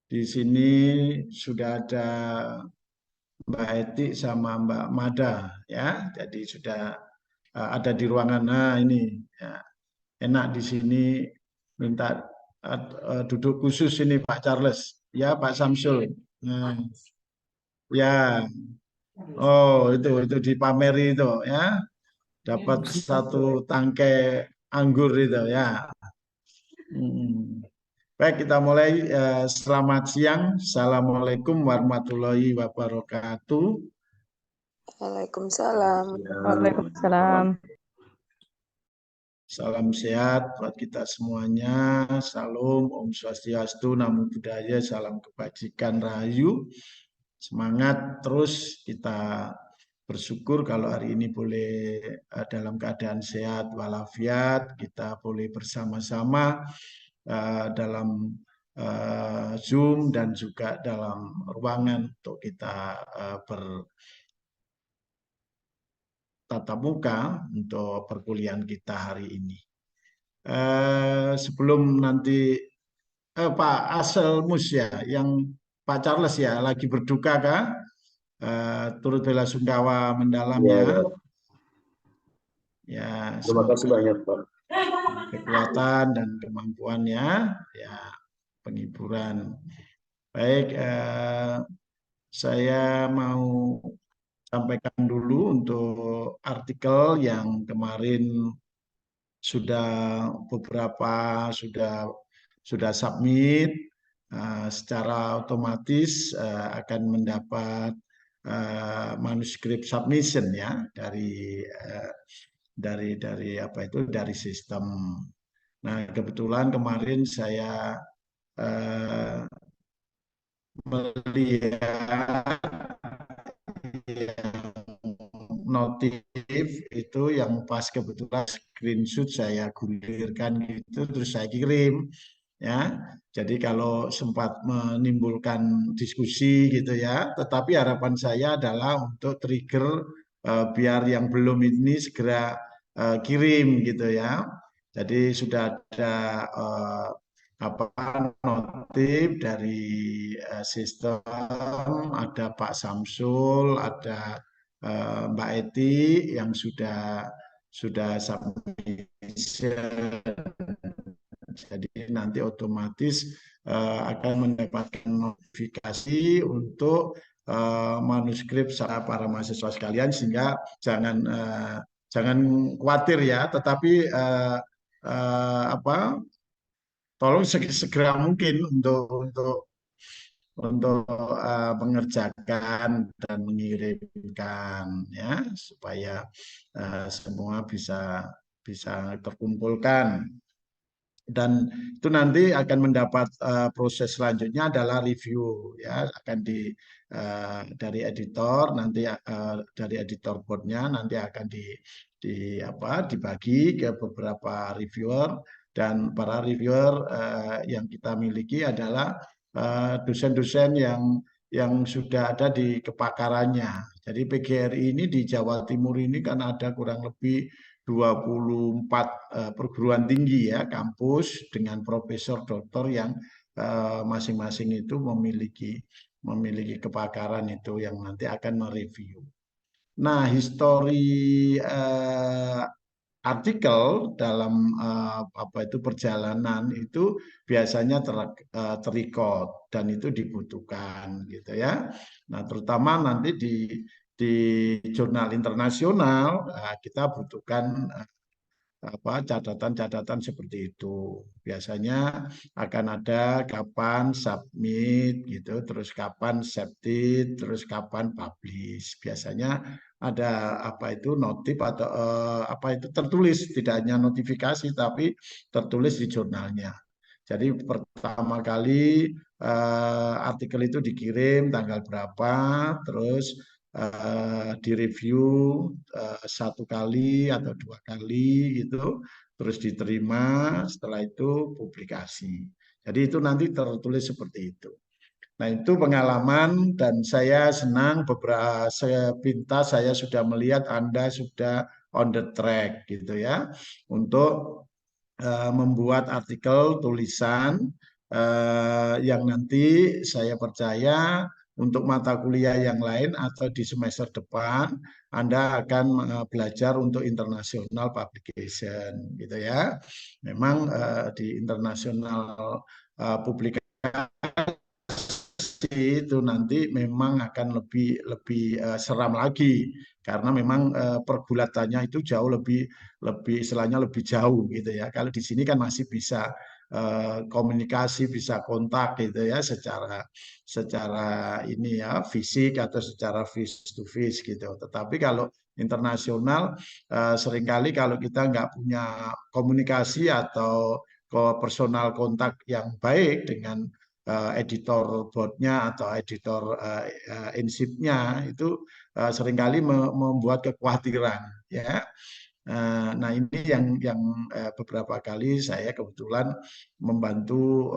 Di sini sudah ada Mbak Eti sama Mbak Mada ya. Jadi sudah ada di ruangan. Nah ini ya, enak di sini minta duduk khusus ini Pak Charles ya Pak Samsul. Nah, ya. Oh itu dipameri itu ya. Dapat satu tangkai anggur itu ya. Hmm. Baik, kita mulai. Selamat siang. Assalamualaikum warahmatullahi wabarakatuh. Waalaikumsalam. Waalaikumsalam. Salam sehat buat kita semuanya. Salam, Om Swastiastu, Namo Buddhaya, salam kebajikan, rahayu. Semangat terus, kita bersyukur kalau hari ini boleh dalam keadaan sehat walafiat. Kita boleh bersama-sama dalam Zoom dan juga dalam ruangan untuk kita tatap muka untuk perkuliahan kita hari ini. Sebelum nanti Pak Aselmus ya, yang Pak Charles ya lagi berduka kah? Turut bela sungkawa mendalam ya. Ya, terima kasih banyak Pak. Kekuatan dan kemampuannya, ya penghiburan. Baik, saya mau sampaikan dulu untuk artikel yang kemarin sudah beberapa sudah submit, secara otomatis akan mendapat manuskrip submission ya dari apa itu dari sistem. Nah kebetulan kemarin saya melihat notif itu yang pas kebetulan screenshot saya gulirkan gitu terus saya kirim ya. Jadi kalau sempat menimbulkan diskusi gitu ya, tetapi harapan saya adalah untuk trigger biar yang belum ini segera kirim gitu ya. Jadi sudah ada apa notif dari sistem, ada Pak Samsul, ada Mbak Eti yang sudah submission. Jadi nanti otomatis akan mendapatkan notifikasi untuk manuskrip para mahasiswa sekalian, sehingga jangan khawatir ya, tetapi tolong segera mungkin untuk mengerjakan dan mengirimkan ya supaya semua bisa terkumpulkan. Dan itu nanti akan mendapat proses selanjutnya adalah review ya, akan dari editor nanti dari editor boardnya nanti akan dibagi ke beberapa reviewer, dan para reviewer yang kita miliki adalah dosen-dosen yang sudah ada di kepakarannya. Jadi PGRI ini di Jawa Timur ini kan ada kurang lebih 24 perguruan tinggi ya, kampus dengan profesor doktor yang masing-masing itu memiliki kepakaran itu yang nanti akan mereview. Nah, histori artikel dalam perjalanan itu biasanya terrecord dan itu dibutuhkan gitu ya. Nah, terutama nanti di jurnal internasional kita butuhkan catatan-catatan seperti itu. Biasanya akan ada kapan submit gitu, terus kapan accepted, terus kapan publish. Biasanya ada notif atau tertulis, tidak hanya notifikasi tapi tertulis di jurnalnya. Jadi pertama kali artikel itu dikirim tanggal berapa, terus direview satu kali atau dua kali gitu, terus diterima, setelah itu publikasi. Jadi itu nanti tertulis seperti itu. Nah itu pengalaman, dan saya senang beberapa sepintas saya sudah melihat Anda sudah on the track gitu ya, untuk membuat artikel tulisan yang nanti saya percaya untuk mata kuliah yang lain atau di semester depan Anda akan belajar untuk international publication gitu ya. Memang di international publikasi itu nanti memang akan lebih lebih seram lagi karena memang pergulatannya itu jauh lebih lebih istilahnya lebih jauh gitu ya. Kalau di sini kan masih bisa komunikasi, bisa kontak gitu ya secara secara ini ya fisik atau secara face to face gitu. Tetapi kalau internasional seringkali kalau kita nggak punya komunikasi atau personal kontak yang baik dengan editor boardnya atau editor insipnya itu seringkali membuat kekhawatiran ya. Nah ini yang beberapa kali saya kebetulan membantu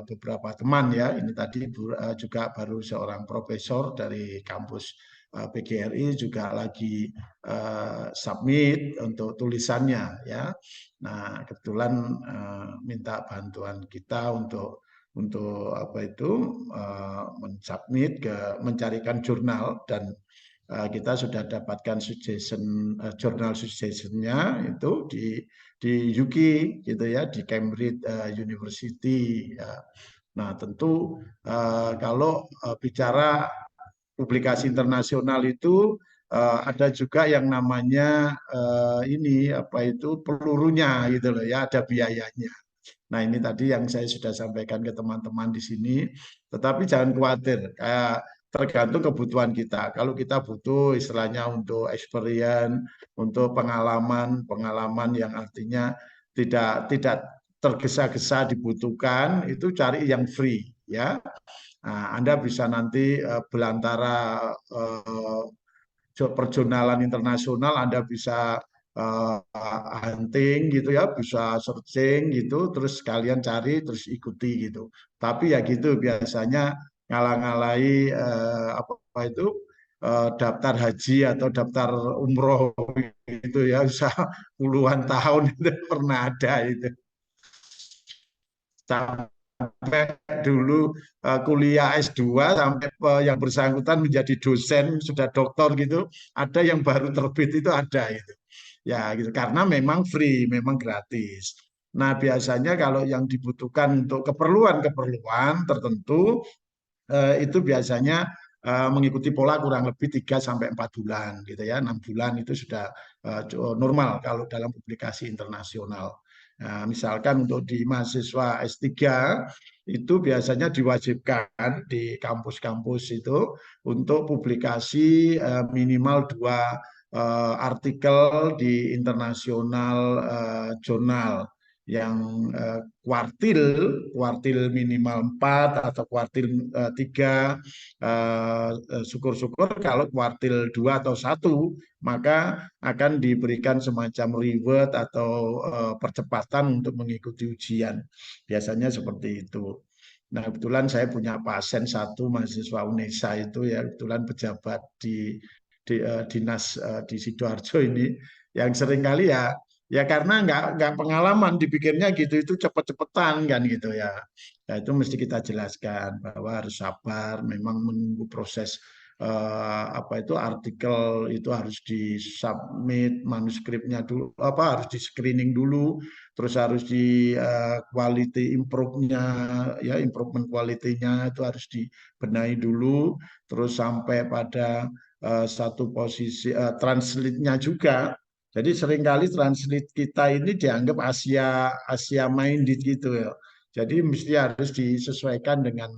beberapa teman ya. Ini tadi juga baru seorang profesor dari kampus PGRI juga lagi submit untuk tulisannya ya. Nah kebetulan minta bantuan kita untuk apa itu mensubmit ke mencarikan jurnal dan kita sudah dapatkan suggestion jurnal suggestionnya itu di UK gitu ya di Cambridge University ya. Nah tentu kalau bicara publikasi internasional itu ada juga yang namanya ini apa itu pelurunya gitu loh ya ada biayanya. Nah, ini tadi yang saya sudah sampaikan ke teman-teman di sini. Tetapi jangan khawatir, kayak tergantung kebutuhan kita. Kalau kita butuh istilahnya untuk experience, untuk pengalaman, pengalaman yang artinya tidak tergesa-gesa dibutuhkan, itu cari yang free, ya. Nah, Anda bisa nanti belantara perjurnalan internasional Anda bisa hunting gitu ya, bisa searching gitu, terus kalian cari, terus ikuti gitu. Tapi ya gitu biasanya ngalang-ngalai apa itu daftar haji atau daftar umroh itu ya bisa puluhan tahun itu pernah ada itu. Sampai dulu kuliah S2 sampai yang bersangkutan menjadi dosen sudah doktor gitu ada yang baru terbit itu ada itu ya gitu karena memang free memang gratis. Nah biasanya kalau yang dibutuhkan untuk keperluan-keperluan tertentu itu biasanya mengikuti pola kurang lebih 3 sampai 4 bulan gitu ya. 6 bulan itu sudah normal kalau dalam publikasi internasional. Nah, misalkan untuk di mahasiswa S3 itu biasanya diwajibkan di kampus-kampus itu untuk publikasi minimal 2 artikel di internasional jurnal yang kuartil, kuartil minimal 4 atau kuartil 3, syukur-syukur kalau kuartil 2 atau 1, maka akan diberikan semacam reward atau percepatan untuk mengikuti ujian. Biasanya seperti itu. Nah, kebetulan saya punya pasien satu mahasiswa UNESA itu ya, kebetulan pejabat di dinas di Sidoarjo ini, yang seringkali ya ya karena nggak pengalaman dipikirnya gitu itu cepet-cepetan kan gitu ya. Nah, itu mesti kita jelaskan bahwa harus sabar, memang menunggu proses apa itu artikel itu harus disubmit manuskripnya dulu apa harus di screening dulu terus harus di quality improve-nya ya improvement quality-nya itu harus dibenahi dulu terus sampai pada satu posisi translate-nya juga. Jadi seringkali translate kita ini dianggap Asia Asia minded gitu ya. Jadi mesti harus disesuaikan dengan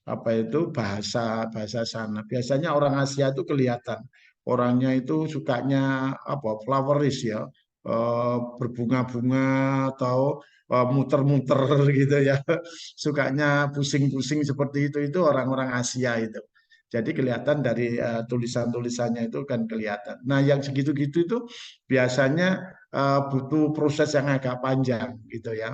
apa itu bahasa bahasa sana. Biasanya orang Asia itu kelihatan orangnya itu sukanya apa floweris ya, berbunga-bunga atau muter-muter gitu ya. Sukanya pusing-pusing seperti itu orang-orang Asia itu. Jadi kelihatan dari tulisan-tulisannya itu kan kelihatan. Nah, yang segitu-gitu itu biasanya butuh proses yang agak panjang gitu ya.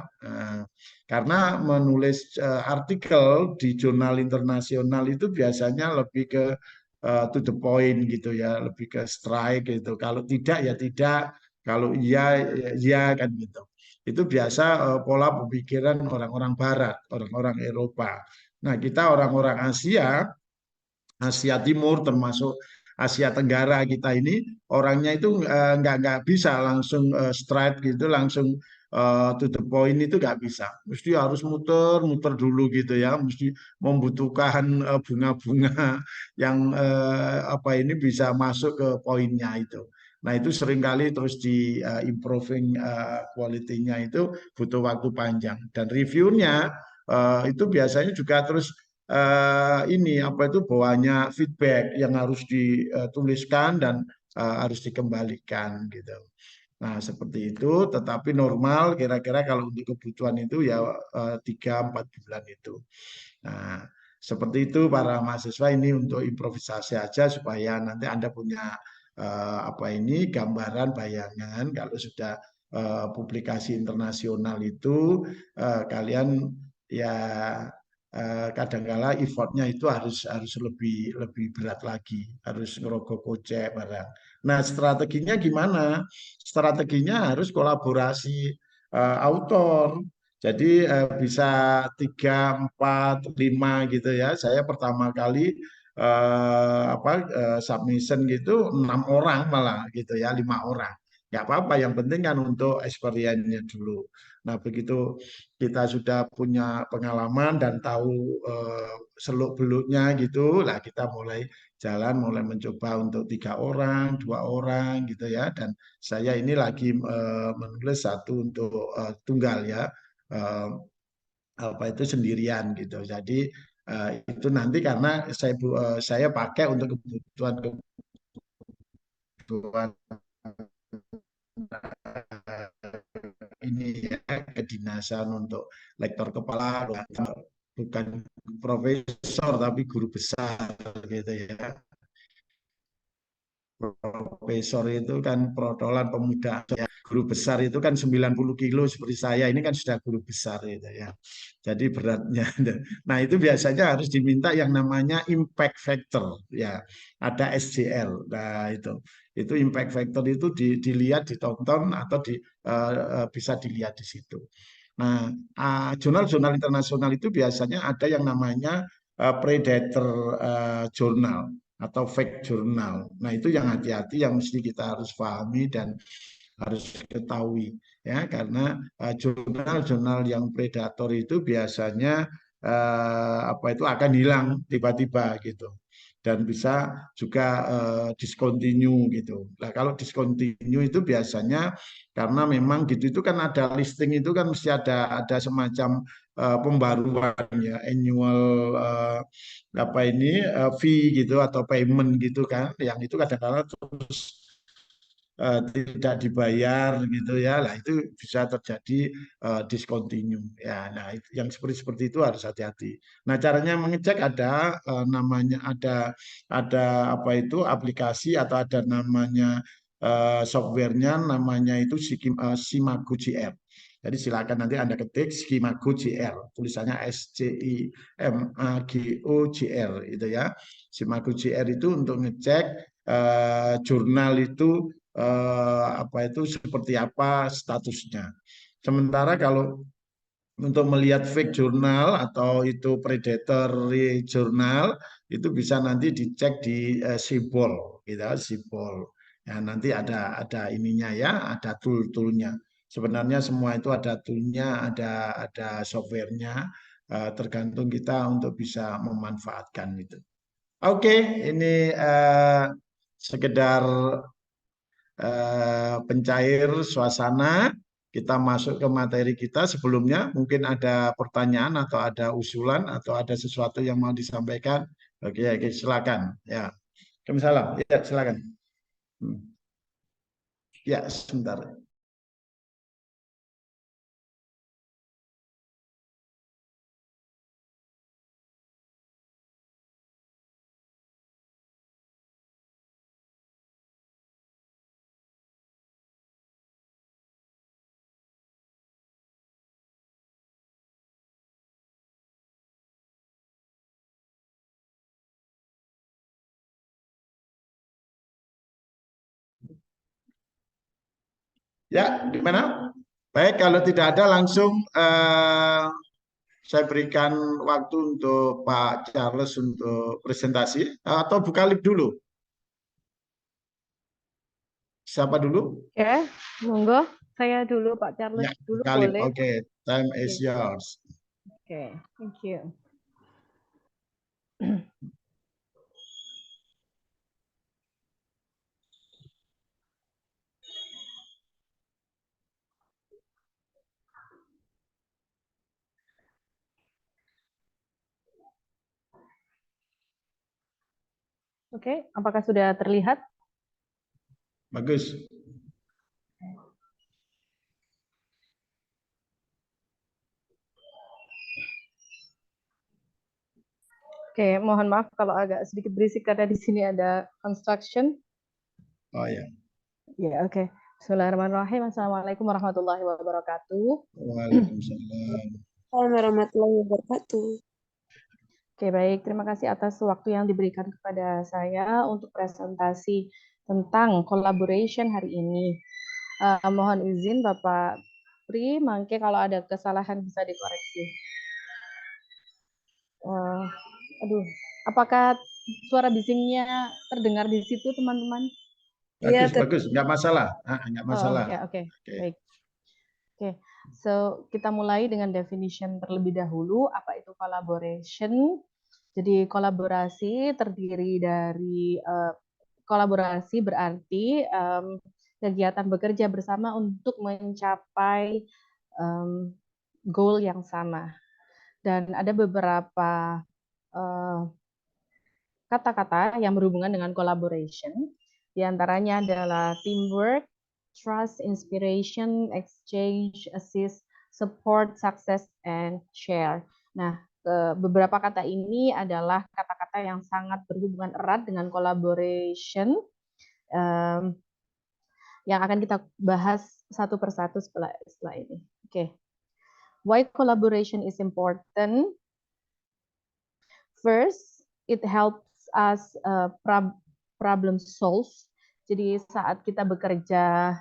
Karena menulis artikel di jurnal internasional itu biasanya lebih ke to the point gitu ya, lebih ke strike gitu. Kalau tidak ya tidak, kalau iya ya iya kan gitu. Itu biasa pola pemikiran orang-orang Barat, orang-orang Eropa. Nah, kita orang-orang Asia, Asia Timur termasuk Asia Tenggara kita ini orangnya itu nggak bisa langsung straight gitu, langsung to the point itu nggak bisa. Mesti harus muter-muter dulu gitu ya, mesti membutuhkan bunga-bunga yang apa ini bisa masuk ke poinnya itu. Nah itu seringkali terus di improving quality-nya itu butuh waktu panjang dan reviewnya itu biasanya juga terus ini apa itu banyak feedback yang harus dituliskan dan harus dikembalikan gitu. Nah, seperti itu, tetapi normal kira-kira kalau untuk kebutuhan itu ya 3-4 bulan itu. Nah, seperti itu para mahasiswa ini untuk improvisasi aja supaya nanti Anda punya apa ini gambaran bayangan kalau sudah publikasi internasional itu kalian ya kadangkala effortnya itu harus harus lebih lebih berat lagi, harus ngerogoh kocek barang. Nah, strateginya gimana? Strateginya harus kolaborasi autor. Jadi bisa 3, 4, 5 gitu ya. Saya pertama kali submission gitu 6 orang malah gitu ya, 5 orang. Nggak apa-apa, yang penting kan untuk experience-nya dulu. Nah, begitu kita sudah punya pengalaman dan tahu seluk-beluknya gitu, lah kita mulai jalan, mulai mencoba untuk 3 orang, 2 orang gitu ya. Dan saya ini lagi menulis satu untuk tunggal ya, eh, apa itu sendirian gitu. Jadi itu nanti karena saya pakai untuk kebutuhan ini ya, kedinasan untuk lektor kepala, bukan profesor tapi guru besar gitu ya. Profesor itu kan protolan pemuda ya. Guru besar itu kan 90 kilo seperti saya ini kan sudah guru besar itu ya. Jadi beratnya. Nah, itu biasanya harus diminta yang namanya impact factor ya. Ada SJL. Nah, itu impact factor itu dilihat, ditonton atau bisa dilihat di situ. Nah, jurnal-jurnal internasional itu biasanya ada yang namanya predator journal atau fake journal. Nah, itu yang hati-hati yang mesti kita harus pahami dan harus ketahui ya, karena jurnal-jurnal yang predator itu biasanya apa itu akan hilang tiba-tiba gitu dan bisa juga discontinue gitu. Nah, kalau discontinue itu biasanya karena memang gitu itu kan ada listing itu kan mesti ada semacam pembaruan ya annual apa ini fee gitu atau payment gitu kan yang itu kadang-kadang terus tidak dibayar gitu ya, lah itu bisa terjadi discontinue ya. Nah, yang seperti itu harus hati-hati. Nah, caranya mengecek ada namanya ada apa itu aplikasi atau ada namanya softwarenya namanya itu Simago GR. Jadi silakan nanti Anda ketik Simago GR, tulisannya SCIMAGO GR itu ya. Simago GR itu untuk ngecek jurnal itu apa itu seperti apa statusnya. Sementara kalau untuk melihat fake jurnal atau itu predatory jurnal itu bisa nanti dicek di Sibol, gitu, Sibol. Ya, nanti ada ininya ya, ada tool-toolnya. Sebenarnya semua itu ada toolnya, ada softwarenya, tergantung kita untuk bisa memanfaatkan itu. Oke, ini sekedar pencair suasana. Kita masuk ke materi kita. Sebelumnya mungkin ada pertanyaan atau ada usulan atau ada sesuatu yang mau disampaikan. Oke, oke, silakan. Ya, Waalaikumsalam. Ya, silakan. Hmm. Ya, sebentar. Ya, gimana? Baik, kalau tidak ada langsung saya berikan waktu untuk Pak Charles untuk presentasi atau buka lip dulu. Siapa dulu? Oke, monggo. Saya dulu, Pak Charles Ya, dulu buka lip. boleh. Oke, time is Oke, yours. thank you. Oke, apakah sudah terlihat? Bagus. Oke, mohon maaf kalau agak sedikit berisik karena di sini ada construction. Oh ya. Ya, oke. Bismillahirrahmanirrahim. Assalamualaikum warahmatullahi wabarakatuh. Waalaikumsalam. Assalamualaikum warahmatullahi wabarakatuh. Oke, baik. Terima kasih atas waktu yang diberikan kepada saya untuk presentasi tentang collaboration hari ini. Mohon izin Bapak Pri, mangke kalau ada kesalahan bisa dikoreksi. Aduh, apakah suara bisingnya terdengar di situ, teman-teman? Bagus, Iya, bagus. Nggak masalah. Nggak Oh, masalah. ya, oke. Oke. Baik. Oke, so kita mulai dengan definition terlebih dahulu. Apa itu collaboration? Jadi kolaborasi terdiri dari kolaborasi berarti kegiatan bekerja bersama untuk mencapai goal yang sama. Dan ada beberapa kata-kata yang berhubungan dengan collaboration. Di antaranya adalah teamwork, trust, inspiration, exchange, assist, support, success, and share. Nah, beberapa kata ini adalah kata-kata yang sangat berhubungan erat dengan collaboration yang akan kita bahas satu persatu setelah ini. Oke. Why collaboration is important? First, it helps us problem solve. Jadi saat kita bekerja,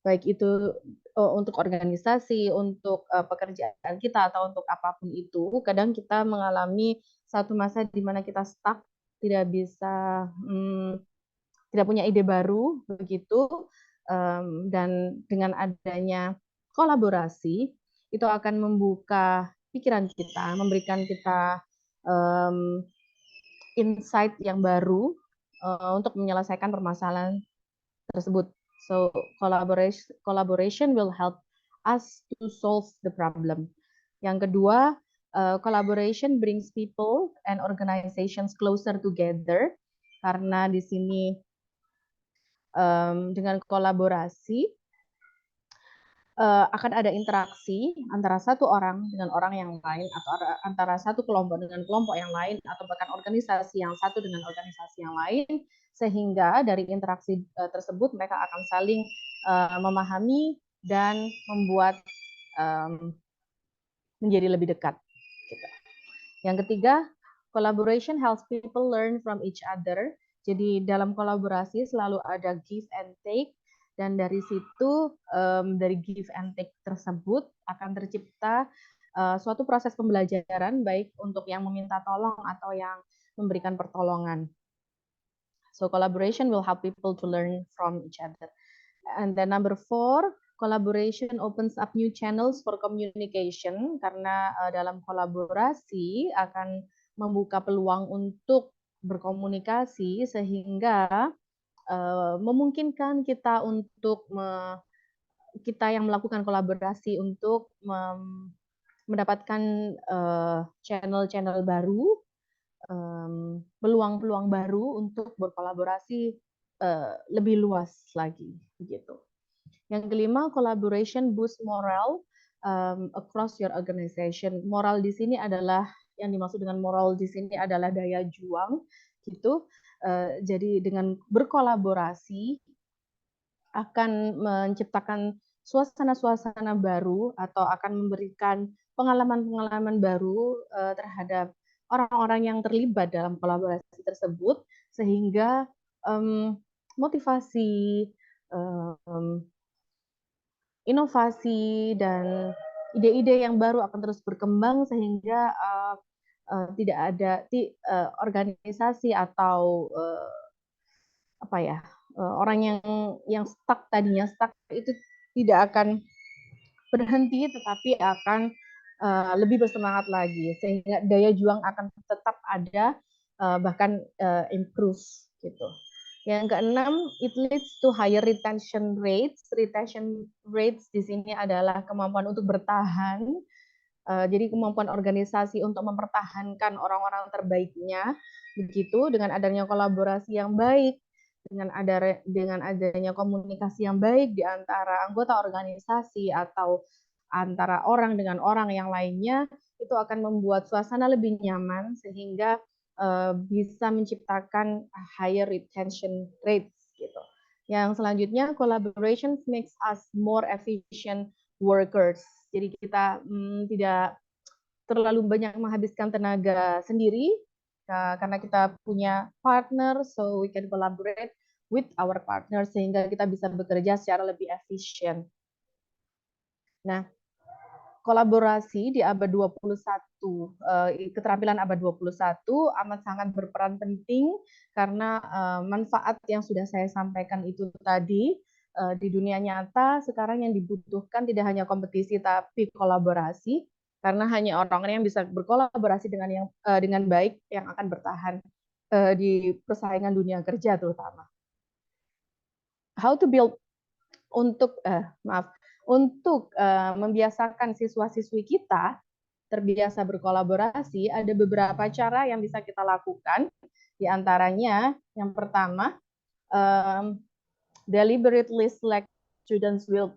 baik itu untuk organisasi, untuk pekerjaan kita atau untuk apapun itu, kadang kita mengalami satu masa di mana kita stuck, tidak bisa, tidak punya ide baru, begitu. Dan dengan adanya kolaborasi, itu akan membuka pikiran kita, memberikan kita insight yang baru untuk menyelesaikan permasalahan tersebut. So collaboration will help us to solve the problem. Yang kedua, collaboration brings people and organizations closer together karena di sini dengan kolaborasi akan ada interaksi antara satu orang dengan orang yang lain atau antara satu kelompok dengan kelompok yang lain atau bahkan organisasi yang satu dengan organisasi yang lain, sehingga dari interaksi tersebut mereka akan saling memahami dan membuat menjadi lebih dekat. Yang ketiga, collaboration helps people learn from each other. Jadi dalam kolaborasi selalu ada give and take, dan dari situ dari give and take tersebut akan tercipta suatu proses pembelajaran baik untuk yang meminta tolong atau yang memberikan pertolongan. So collaboration will help people to learn from each other. And then number 4, collaboration opens up new channels for communication karena dalam kolaborasi akan membuka peluang untuk berkomunikasi sehingga memungkinkan kita untuk kita yang melakukan kolaborasi untuk mendapatkan channel-channel baru, peluang-peluang baru untuk berkolaborasi lebih luas lagi, begitu. Yang kelima, collaboration boost moral across your organization. Moral di sini adalah yang dimaksud dengan moral di sini adalah daya juang, gitu. Jadi dengan berkolaborasi akan menciptakan suasana-suasana baru atau akan memberikan pengalaman-pengalaman baru terhadap orang-orang yang terlibat dalam kolaborasi tersebut, sehingga motivasi, inovasi dan ide-ide yang baru akan terus berkembang sehingga tidak ada organisasi atau apa ya orang yang tadinya stuck itu tidak akan berhenti, tetapi akan lebih bersemangat lagi sehingga daya juang akan tetap ada, bahkan improve gitu. Yang keenam, it leads to higher retention rates. Retention rates di sini adalah kemampuan untuk bertahan. Jadi kemampuan organisasi untuk mempertahankan orang-orang terbaiknya, begitu dengan adanya kolaborasi yang baik, dengan adanya komunikasi yang baik di antara anggota organisasi atau antara orang dengan orang yang lainnya, itu akan membuat suasana lebih nyaman sehingga bisa menciptakan higher retention rates gitu. Yang selanjutnya, collaboration makes us more efficient workers. Jadi kita tidak terlalu banyak menghabiskan tenaga sendiri karena kita punya partner, so we can collaborate with our partner sehingga kita bisa bekerja secara lebih efisien. Nah, kolaborasi di abad 21, keterampilan abad 21 amat sangat berperan penting karena manfaat yang sudah saya sampaikan itu tadi di dunia nyata sekarang yang dibutuhkan tidak hanya kompetisi tapi kolaborasi karena hanya orang-orang yang bisa berkolaborasi dengan baik yang akan bertahan di persaingan dunia kerja terutama. How to build untuk membiasakan siswa-siswi kita terbiasa berkolaborasi, ada beberapa cara yang bisa kita lakukan. Di antaranya, yang pertama, deliberately select students will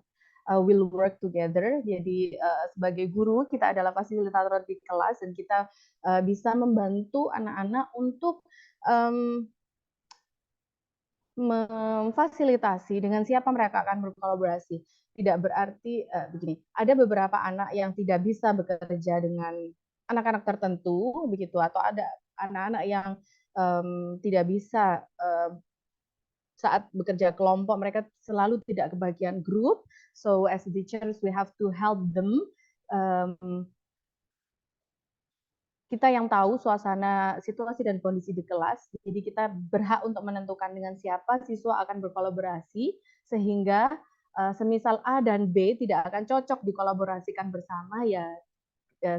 work together. Jadi sebagai guru kita adalah fasilitator di kelas dan kita bisa membantu anak-anak untuk memfasilitasi dengan siapa mereka akan berkolaborasi. Tidak berarti begini, ada beberapa anak yang tidak bisa bekerja dengan anak-anak tertentu begitu, atau ada anak-anak yang tidak bisa saat bekerja kelompok, mereka selalu tidak kebagian grup. So as teachers we have to help them. Kita yang tahu suasana, situasi dan kondisi di kelas, jadi kita berhak untuk menentukan dengan siapa siswa akan berkolaborasi sehingga semisal A dan B tidak akan cocok dikolaborasikan bersama, ya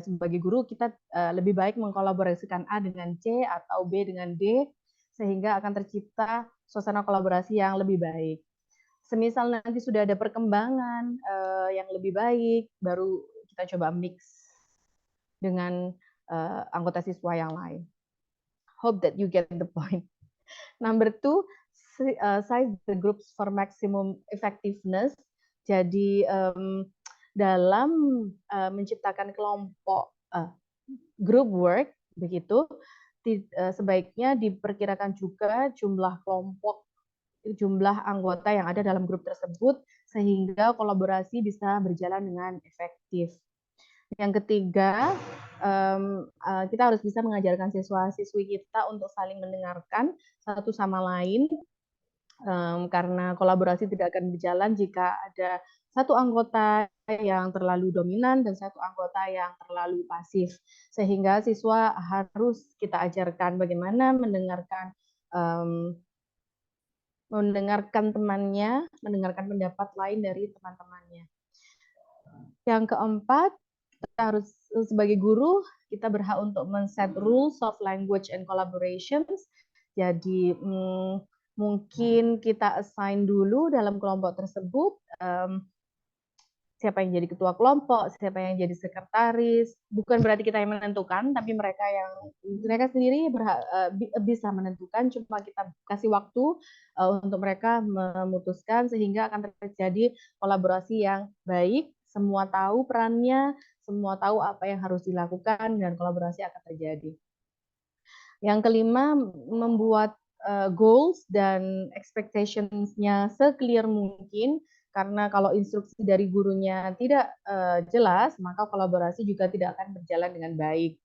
sebagai guru kita lebih baik mengkolaborasikan A dengan C atau B dengan D sehingga akan tercipta suasana kolaborasi yang lebih baik. Semisal nanti sudah ada perkembangan yang lebih baik, baru kita coba mix dengan anggota siswa yang lain. Hope that you get the point. Number 2, size the groups for maximum effectiveness. Jadi dalam menciptakan kelompok group work begitu, sebaiknya diperkirakan juga jumlah kelompok, jumlah anggota yang ada dalam grup tersebut sehingga kolaborasi bisa berjalan dengan efektif. Yang ketiga, kita harus bisa mengajarkan siswa-siswi kita untuk saling mendengarkan satu sama lain, karena kolaborasi tidak akan berjalan jika ada satu anggota yang terlalu dominan dan satu anggota yang terlalu pasif. Sehingga siswa harus kita ajarkan bagaimana mendengarkan temannya, mendengarkan pendapat lain dari teman-temannya. Yang keempat, kita harus sebagai guru kita berhak untuk men-set rules of language and collaborations. Jadi mungkin kita assign dulu dalam kelompok tersebut siapa yang jadi ketua kelompok, siapa yang jadi sekretaris. Bukan berarti kita yang menentukan, tapi mereka sendiri bisa menentukan. Cuma kita kasih waktu untuk mereka memutuskan sehingga akan terjadi kolaborasi yang baik. Semua tahu perannya, semua tahu apa yang harus dilakukan, dan kolaborasi akan terjadi. Yang kelima, membuat goals dan expectations-nya se-clear mungkin, karena kalau instruksi dari gurunya tidak jelas, maka kolaborasi juga tidak akan berjalan dengan baik.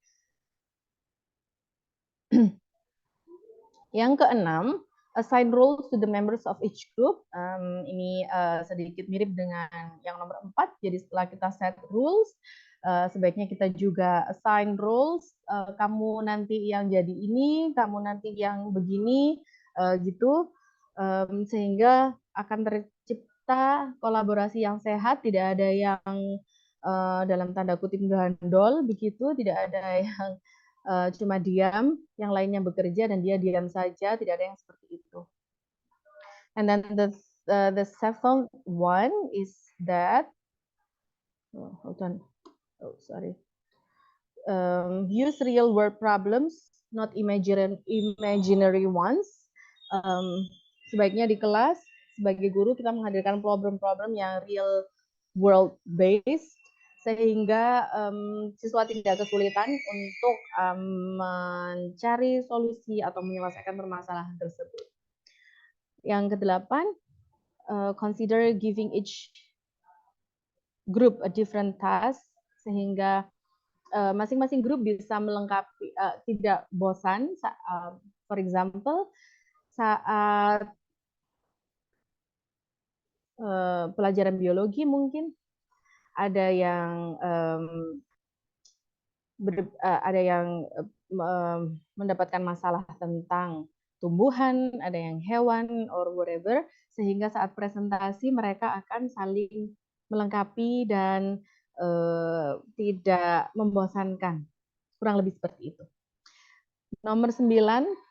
Yang keenam, assign roles to the members of each group. Ini sedikit mirip dengan yang nomor 4. Jadi setelah kita set rules, sebaiknya kita juga assign roles. Kamu nanti yang jadi ini, kamu nanti yang begini, gitu. Sehingga akan tercipta kolaborasi yang sehat, tidak ada yang dalam tanda kutip gandol begitu, tidak ada yang cuma diam, yang lainnya bekerja dan dia diam saja, tidak ada yang seperti itu. And then the seventh one is that, hold on, sorry. Use real world problems, not imaginary ones. Sebaiknya di kelas sebagai guru kita menghadirkan problem-problem yang real world based, sehingga siswa tidak kesulitan untuk mencari solusi atau menyelesaikan permasalahan tersebut. Yang kedelapan, consider giving each group a different task, sehingga masing-masing grup bisa melengkapi, tidak bosan. For example, saat pelajaran biologi mungkin ada yang mendapatkan masalah tentang tumbuhan, ada yang hewan or whatever, sehingga saat presentasi mereka akan saling melengkapi dan tidak membosankan. Kurang lebih seperti itu. Nomor 9,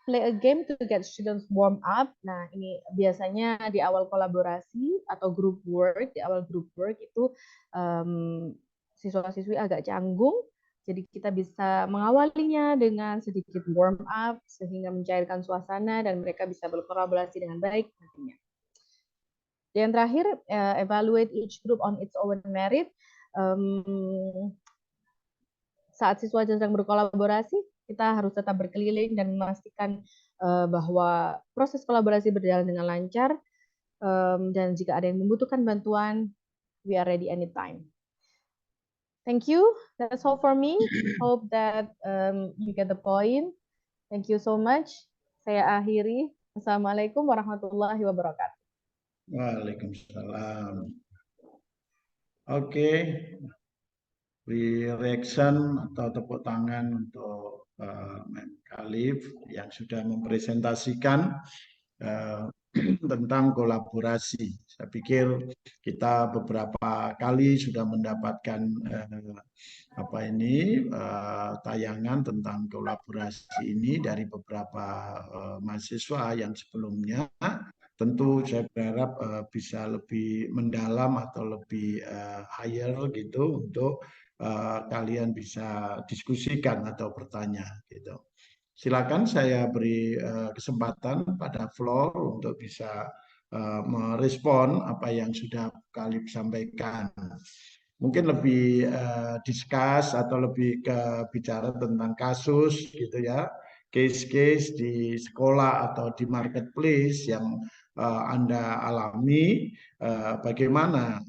play a game to get students warm up. Nah, ini biasanya di awal kolaborasi atau group work, di awal group work itu siswa-siswi agak canggung, jadi kita bisa mengawalinya dengan sedikit warm up sehingga mencairkan suasana dan mereka bisa berkolaborasi dengan baik nantinya. Dan terakhir, evaluate each group on its own merit. Saat siswa sedang berkolaborasi, kita harus tetap berkeliling dan memastikan bahwa proses kolaborasi berjalan dengan lancar, dan jika ada yang membutuhkan bantuan, we are ready anytime. Thank you. That's all for me. Hope that you get the point. Thank you so much. Saya akhiri. Assalamualaikum warahmatullahi wabarakatuh. Waalaikumsalam. Oke. Reaction atau tepuk tangan untuk Mem Khalif yang sudah mempresentasikan tentang kolaborasi. Saya pikir kita beberapa kali sudah mendapatkan tayangan tentang kolaborasi ini dari beberapa mahasiswa yang sebelumnya. Tentu saya berharap bisa lebih mendalam atau lebih higher gitu untuk kalian bisa diskusikan atau bertanya gitu. Silakan saya beri kesempatan pada floor untuk bisa merespon apa yang sudah kalian sampaikan. Mungkin lebih discuss atau lebih ke bicara tentang kasus gitu ya, case-case di sekolah atau di marketplace yang Anda alami, bagaimana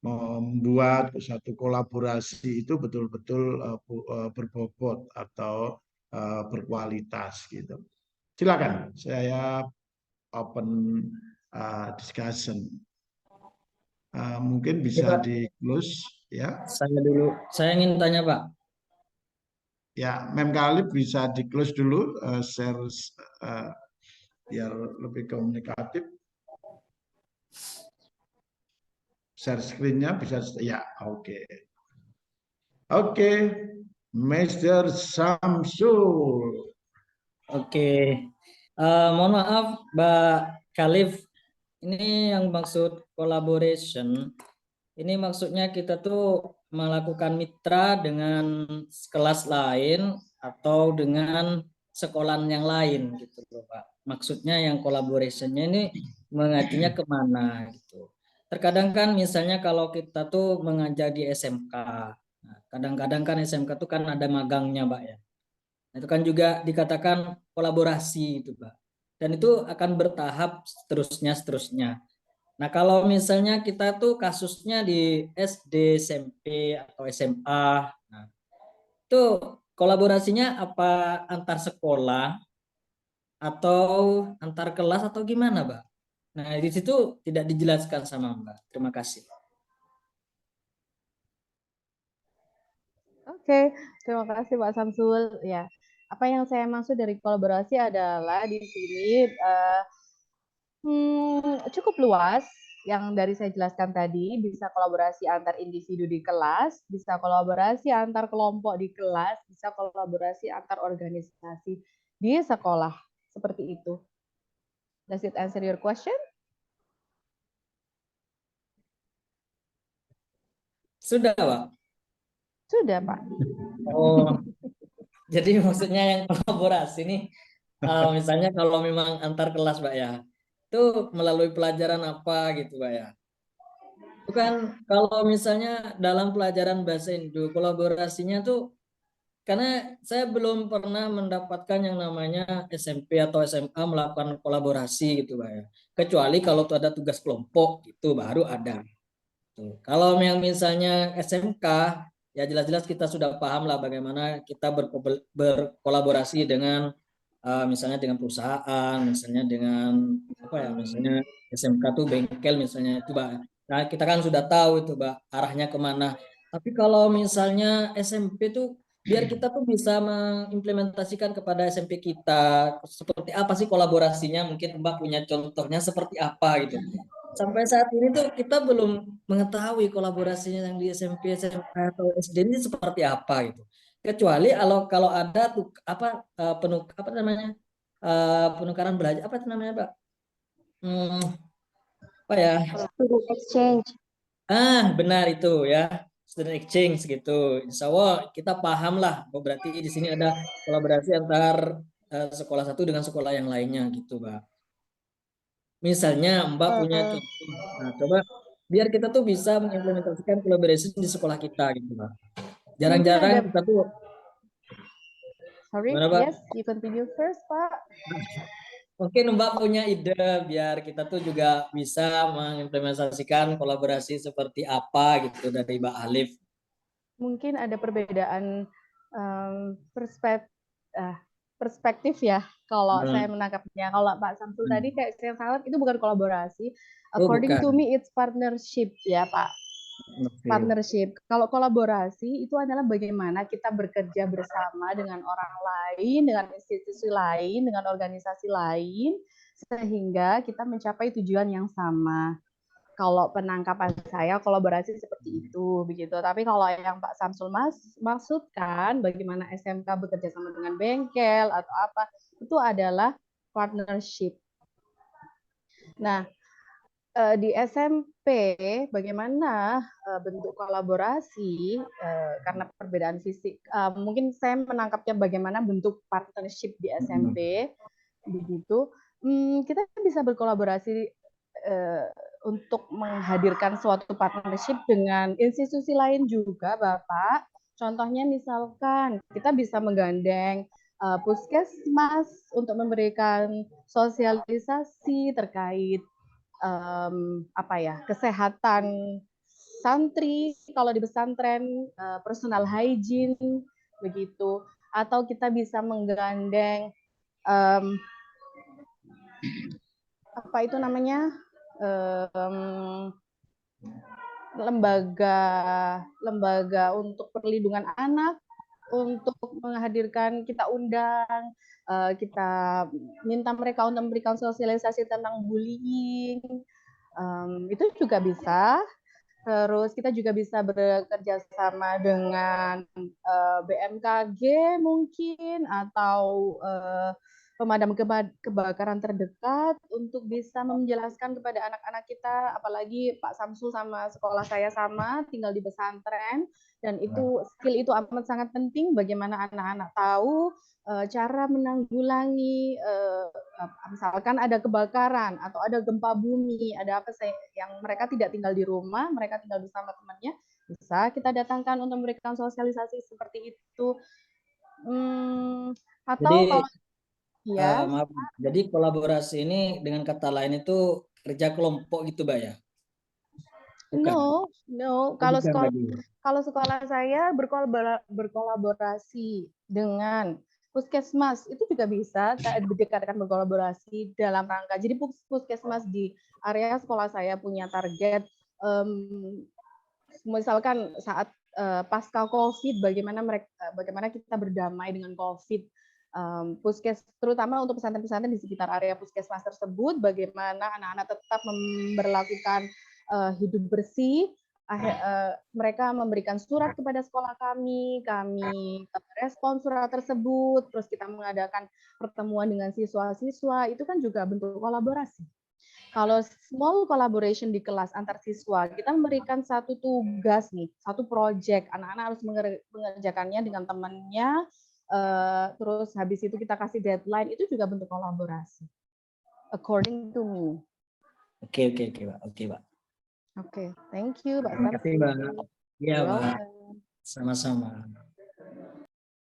membuat satu kolaborasi itu betul-betul berbobot atau berkualitas gitu. Silakan, saya open discussion. Mungkin bisa di close ya. Saya dulu, saya ingin tanya Pak. Ya, Mem Khalif bisa di close dulu, share biar lebih komunikatif. Share screen-nya bisa, ya, oke. Oke, Mr. Samsul. Oke, mohon maaf Mbak Khalif, ini yang maksud collaboration, ini maksudnya kita tuh melakukan mitra dengan kelas lain atau dengan sekolah yang lain gitu loh Pak. Maksudnya yang collaboration-nya ini mengajinya kemana gitu. Terkadang kan misalnya kalau kita tuh mengajar di SMK, nah, kadang-kadang kan SMK tuh kan ada magangnya Pak ya. Nah, itu kan juga dikatakan kolaborasi itu Pak. Dan itu akan bertahap seterusnya. Nah kalau misalnya kita tuh kasusnya di SD, SMP atau SMA, nah, itu kolaborasinya apa antar sekolah atau antar kelas atau gimana, Mbak? Nah, di situ tidak dijelaskan sama Mbak. Terima kasih. Oke, terima kasih Pak Samsul. Ya, apa yang saya maksud dari kolaborasi adalah di sini cukup luas. Yang dari saya jelaskan tadi, bisa kolaborasi antar individu di kelas, bisa kolaborasi antar kelompok di kelas, bisa kolaborasi antar organisasi di sekolah. Seperti itu. Does it answer your question? Sudah, Pak? Sudah, Pak. Oh, jadi maksudnya yang kolaborasi nih, misalnya kalau memang antar kelas, Pak ya, itu melalui pelajaran apa gitu, Pak ya? Itu kan kalau misalnya dalam pelajaran bahasa Indo, kolaborasinya tuh karena saya belum pernah mendapatkan yang namanya SMP atau SMA melakukan kolaborasi gitu, Pak ya. Kecuali kalau tuh ada tugas kelompok itu baru ada. Tuh. Kalau yang misalnya SMK, ya jelas-jelas kita sudah paham lah bagaimana kita berkolaborasi dengan misalnya dengan perusahaan, misalnya dengan apa ya, misalnya SMK tuh bengkel misalnya itu, Pak. Nah, kita kan sudah tahu itu, Pak, arahnya kemana. Tapi kalau misalnya SMP tuh biar kita tuh bisa mengimplementasikan kepada SMP kita seperti apa sih kolaborasinya, mungkin Mbak punya contohnya seperti apa gitu. Sampai saat ini tuh kita belum mengetahui kolaborasinya yang di SMP, SMA atau SD ini seperti apa gitu. Kecuali kalau ada tuh apa namanya penukaran belajar apa itu namanya, Pak? Apa ya? Student exchange. Benar itu ya, student exchange gitu. Insya Allah kita paham lah. Oh, berarti di sini ada kolaborasi antar sekolah satu dengan sekolah yang lainnya gitu, Pak. Misalnya Mbak punya contoh, nah coba biar kita tuh bisa mengimplementasikan collaboration di sekolah kita gitu, Pak. Mungkin Jarang-jarang ada, kita tuh, sorry, gimana, Pak? yes, you continue first, Pak. Mungkin Mbak punya ide biar kita tuh juga bisa mengimplementasikan kolaborasi seperti apa gitu dari Mbak Alif. Mungkin ada perbedaan perspektif ya kalau saya menangkapnya. Kalau Pak Samsul tadi kayak saya salah, itu bukan kolaborasi. Oh, According to bukan. me it's partnership ya, Pak. Oke. Partnership. Kalau kolaborasi itu adalah bagaimana kita bekerja bersama dengan orang lain, dengan institusi lain, dengan organisasi lain, sehingga kita mencapai tujuan yang sama. Kalau penangkapan saya kolaborasi seperti itu begitu. Tapi kalau yang Pak Samsul maksudkan bagaimana SMK bekerja sama dengan bengkel atau apa, itu adalah partnership. Nah, di SMP bagaimana bentuk kolaborasi karena perbedaan fisik. Mungkin saya menangkapnya bagaimana bentuk partnership di SMP begitu. Kita bisa berkolaborasi untuk menghadirkan suatu partnership dengan institusi lain juga, Bapak. Contohnya misalkan kita bisa menggandeng puskesmas untuk memberikan sosialisasi terkait kesehatan santri kalau di pesantren, personal hygiene begitu, atau kita bisa menggandeng apa itu namanya lembaga untuk perlindungan anak untuk menghadirkan, kita undang, kita minta mereka untuk memberikan sosialisasi tentang bullying, itu juga bisa. Terus kita juga bisa bekerja sama dengan BMKG mungkin atau pemadam kebakaran terdekat untuk bisa menjelaskan kepada anak-anak kita, apalagi Pak Samsul sama sekolah saya sama, tinggal di pesantren, dan itu skill itu amat sangat penting bagaimana anak-anak tahu cara menanggulangi misalkan ada kebakaran atau ada gempa bumi, ada apa yang mereka tidak tinggal di rumah, mereka tinggal bersama temannya, bisa kita datangkan untuk memberikan sosialisasi seperti itu. Atau Jadi, kalau ya, maaf, jadi kolaborasi ini dengan kata lain itu kerja kelompok gitu, Mbak ya? Bukan. no. Kalau sekolah saya berkolaborasi dengan Puskesmas itu juga bisa berdekatan berkolaborasi dalam rangka. Jadi puskesmas di area sekolah saya punya target, misalkan saat pasca COVID, bagaimana kita berdamai dengan COVID. Terutama untuk pesantren-pesantren di sekitar area puskesmas tersebut, bagaimana anak-anak tetap memperlakukan hidup bersih. Mereka memberikan surat kepada sekolah kami respon surat tersebut, terus kita mengadakan pertemuan dengan siswa-siswa, itu kan juga bentuk kolaborasi. Kalau small collaboration di kelas antar siswa, kita memberikan satu tugas nih, satu project, anak-anak harus mengerjakannya dengan temannya, terus habis itu kita kasih deadline, itu juga bentuk kolaborasi. According to me. Oke, Pak. Oke, Pak. Oke, thank you, Mbak Terima kasih, Mbak. Iya, Pak. Welcome. Sama-sama.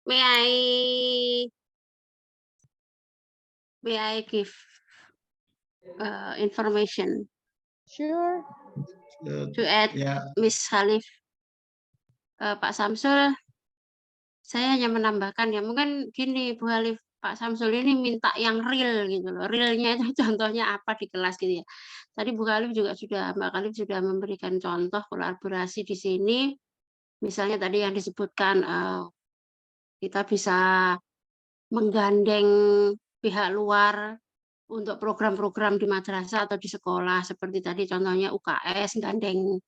May I give information Sure. to add, Ya, Miss Khalif? Pak Samsul, saya hanya menambahkan ya, mungkin gini Bu Khalif, Pak Samsul ini minta yang real gitu loh. Realnya itu contohnya apa di kelas gitu ya. Tadi Mbak Khalif sudah memberikan contoh kolaborasi di sini. Misalnya tadi yang disebutkan kita bisa menggandeng pihak luar untuk program-program di madrasah atau di sekolah, seperti tadi contohnya UKS, gandeng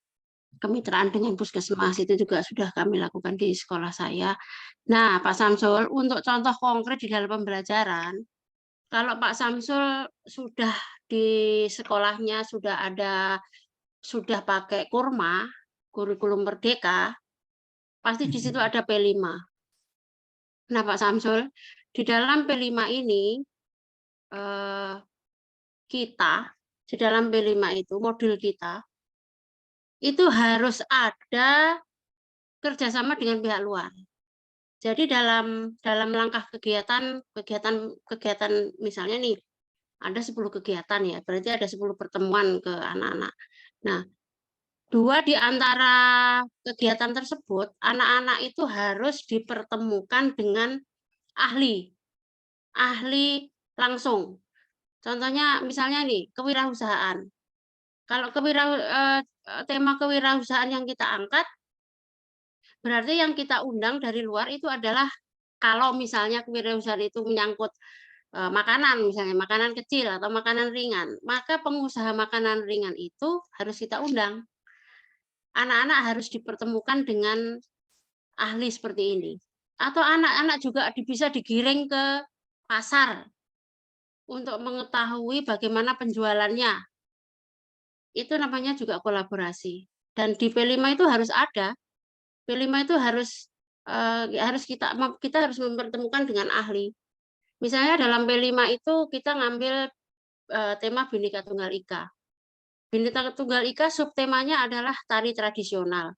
kemitraan dengan puskesmas, itu juga sudah kami lakukan di sekolah saya. Nah, Pak Samsul, untuk contoh konkret di dalam pembelajaran, kalau Pak Samsul sudah di sekolahnya sudah pakai kurma, kurikulum merdeka, pasti di situ ada P5. Nah, Pak Samsul, di dalam P5 ini di dalam P5 itu modul kita itu harus ada kerjasama dengan pihak luar. Jadi dalam langkah kegiatan misalnya nih ada 10 kegiatan ya, berarti ada 10 pertemuan ke anak-anak. Nah, 2 di antara kegiatan tersebut anak-anak itu harus dipertemukan dengan ahli langsung. Contohnya misalnya nih kewirausahaan. Kalau tema kewirausahaan yang kita angkat, berarti yang kita undang dari luar itu adalah kalau misalnya kewirausahaan itu menyangkut makanan, misalnya makanan kecil atau makanan ringan, maka pengusaha makanan ringan itu harus kita undang. Anak-anak harus dipertemukan dengan ahli seperti ini. Atau anak-anak juga bisa digiring ke pasar untuk mengetahui bagaimana penjualannya. Itu namanya juga kolaborasi. Dan di P5 itu harus ada. P5 itu harus kita harus mempertemukan dengan ahli. Misalnya dalam P5 itu kita ngambil tema Bhinneka Tunggal Ika. Bhinneka Tunggal Ika subtemanya adalah tari tradisional.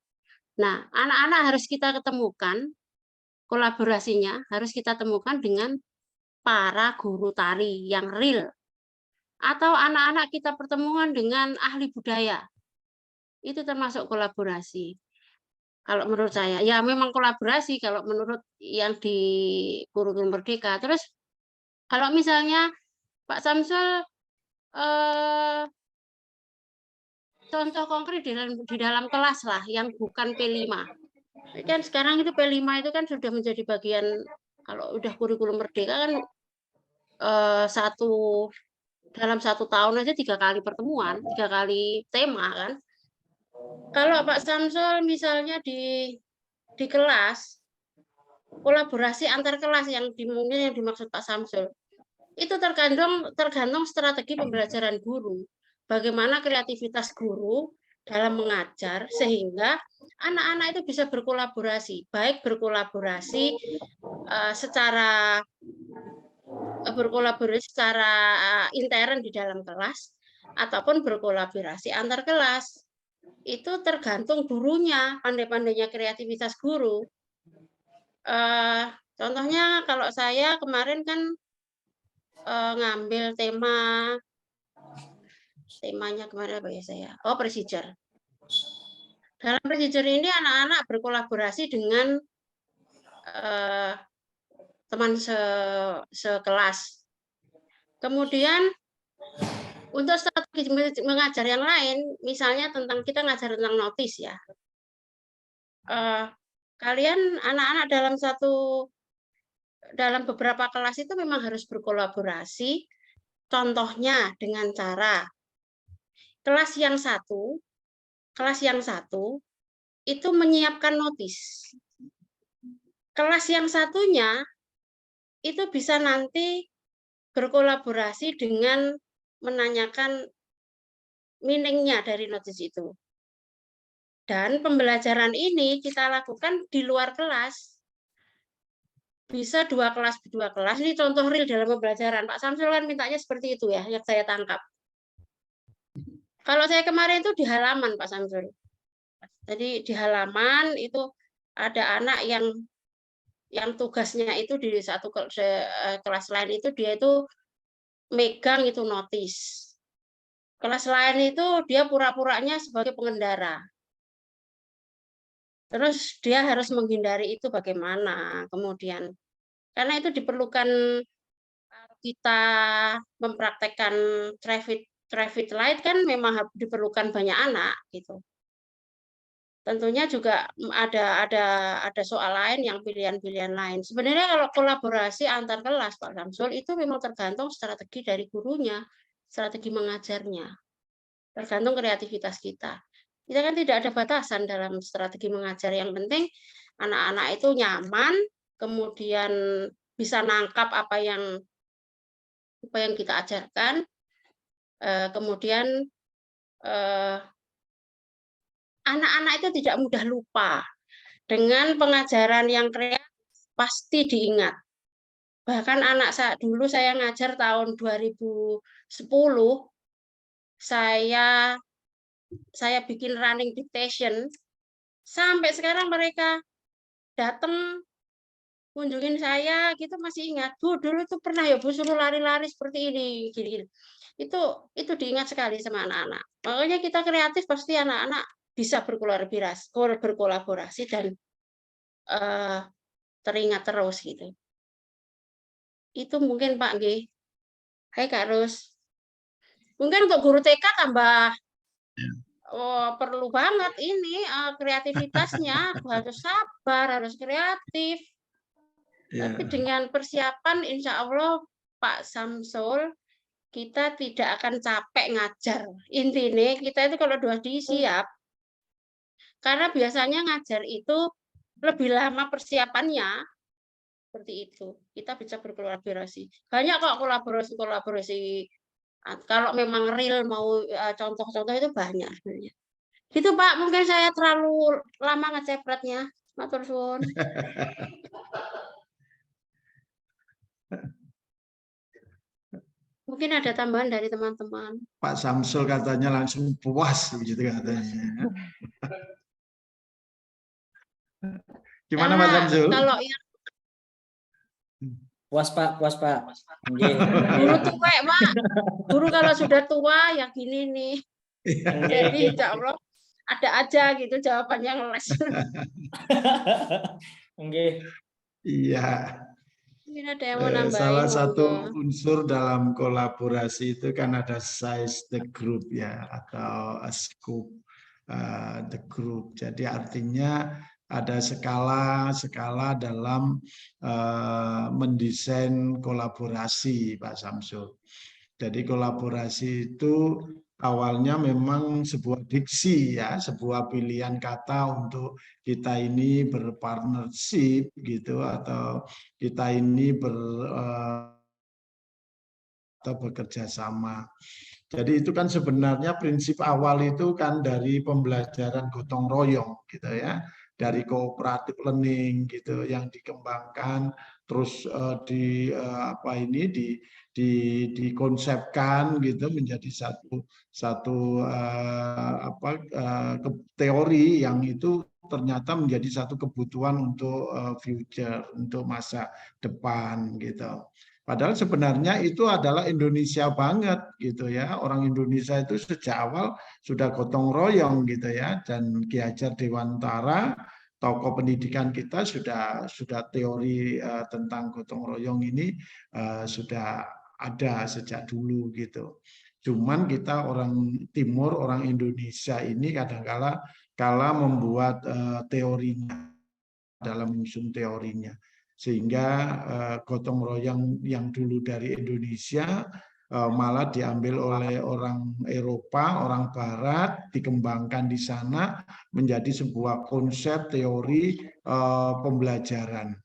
Nah, anak-anak harus kita ketemukan, kolaborasinya harus kita temukan dengan para guru tari yang real. Atau anak-anak kita pertemuan dengan ahli budaya. Itu termasuk kolaborasi. Kalau menurut saya, ya memang kolaborasi kalau menurut yang di kurikulum merdeka. Terus kalau misalnya Pak Samsul contoh konkret di dalam kelas lah yang bukan P5. Kan sekarang itu P5 itu kan sudah menjadi bagian, kalau udah kurikulum merdeka kan dalam 1 tahun aja 3 kali pertemuan, 3 kali tema kan. Kalau Pak Samsul misalnya di kelas, kolaborasi antar kelas yang dimaksud Pak Samsul, itu tergantung strategi pembelajaran guru. Bagaimana kreativitas guru dalam mengajar sehingga anak-anak itu bisa berkolaborasi, baik berkolaborasi secara intern di dalam kelas ataupun berkolaborasi antar kelas. Itu tergantung gurunya, pandai-pandainya kreativitas guru. Contohnya kalau saya kemarin kan ngambil temanya kemarin apa ya saya? Oh, procedure. Dalam procedure ini anak-anak berkolaborasi dengan teman sekelas. Kemudian untuk strategi mengajar yang lain, misalnya tentang kita ngajar tentang notis ya. Kalian anak-anak dalam beberapa kelas itu memang harus berkolaborasi. Contohnya dengan cara kelas yang satu itu menyiapkan notis. Kelas yang satunya itu bisa nanti berkolaborasi dengan menanyakan meaning-nya dari notis itu. Dan pembelajaran ini kita lakukan di luar kelas. Bisa dua kelas. Ini contoh real dalam pembelajaran. Pak Samsul kan mintanya seperti itu ya, yang saya tangkap. Kalau saya kemarin itu di halaman, Pak Samsul. Jadi di halaman itu ada anak yang tugasnya itu di satu kelas lain itu dia itu megang itu notis. Kelas lain itu dia pura-puranya sebagai pengendara. Terus dia harus menghindari itu bagaimana. Kemudian karena itu diperlukan kita mempraktekkan traffic light kan memang diperlukan banyak anak gitu. Tentunya juga ada soal lain yang pilihan-pilihan lain. Sebenarnya kalau kolaborasi antar kelas Pak Samsul itu memang tergantung strategi dari gurunya, strategi mengajarnya. Tergantung kreativitas kita. Kita kan tidak ada batasan dalam strategi mengajar. Yang penting anak-anak itu nyaman, kemudian bisa nangkap apa yang kita ajarkan, kemudian anak-anak itu tidak mudah lupa. Dengan pengajaran yang kreatif pasti diingat. Bahkan anak dulu saya ngajar tahun 2010, saya bikin running dictation, sampai sekarang mereka datang kunjungin saya gitu masih ingat, Bu dulu tuh pernah ya Bu suruh lari-lari seperti ini, gini-gini. Itu diingat sekali sama anak-anak. Makanya kita kreatif pasti anak-anak bisa berkolaborasi dan teringat terus gitu. Itu mungkin Pak G. Hai Kak Rus. Mungkin untuk guru TK tambah perlu banget ini kreativitasnya, harus sabar, harus kreatif. Tapi dengan persiapan insya Allah Pak Samsul kita tidak akan capek ngajar. Intinya kita itu kalau sudah siap, karena biasanya ngajar itu lebih lama persiapannya, seperti itu. Kita bisa berkolaborasi. Banyak kok kolaborasi. Kalau memang real mau contoh-contoh itu banyak sebenarnya. Gitu Pak, mungkin saya terlalu lama ngecepretnya. Matur suwun. Mungkin ada tambahan dari teman-teman. Pak Samsul katanya langsung puas begitu katanya. Gimana Pak Samsul? Kalau yang Puas Pak. Guru tua Pak. Guru kalau sudah tua ya gini nih. Jadi insya Allah ada aja gitu jawabannya ngeles. Iya. Ada yang mau nambahin, salah satu unsur dalam kolaborasi itu kan ada size the group ya, atau scope the group. Jadi artinya ada skala dalam mendesain kolaborasi Pak Samsul. Jadi kolaborasi itu awalnya memang sebuah diksi ya, sebuah pilihan kata untuk kita ini berpartnership gitu, atau kita ini atau bekerja sama. Jadi itu kan sebenarnya prinsip awal itu kan dari pembelajaran gotong royong gitu ya, dari cooperative learning gitu yang dikembangkan terus dikonsepkan gitu menjadi satu teori yang itu ternyata menjadi satu kebutuhan untuk future, untuk masa depan gitu. Padahal sebenarnya itu adalah Indonesia banget gitu ya. Orang Indonesia itu sejak awal sudah gotong royong gitu ya. Dan Ki Hajar Dewantara tokoh pendidikan kita sudah teori tentang gotong royong ini sudah ada sejak dulu gitu. Cuman kita orang Timur, orang Indonesia ini kadang-kala membuat teorinya, dalam menyusun teorinya, sehingga gotong royong yang dulu dari Indonesia malah diambil oleh orang Eropa, orang Barat, dikembangkan di sana menjadi sebuah konsep teori pembelajaran.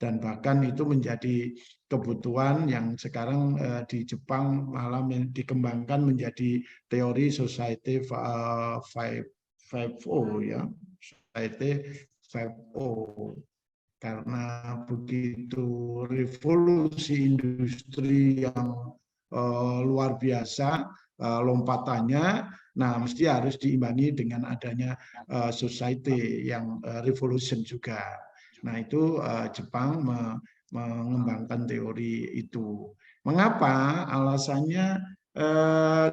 Dan bahkan itu menjadi kebutuhan yang sekarang di Jepang malah dikembangkan menjadi teori Society 5.0 ya, Society 5.0. Karena begitu revolusi industri yang luar biasa lompatannya, nah mesti harus diimbangi dengan adanya society yang revolution juga. Nah itu Jepang mengembangkan teori itu. Mengapa? Alasannya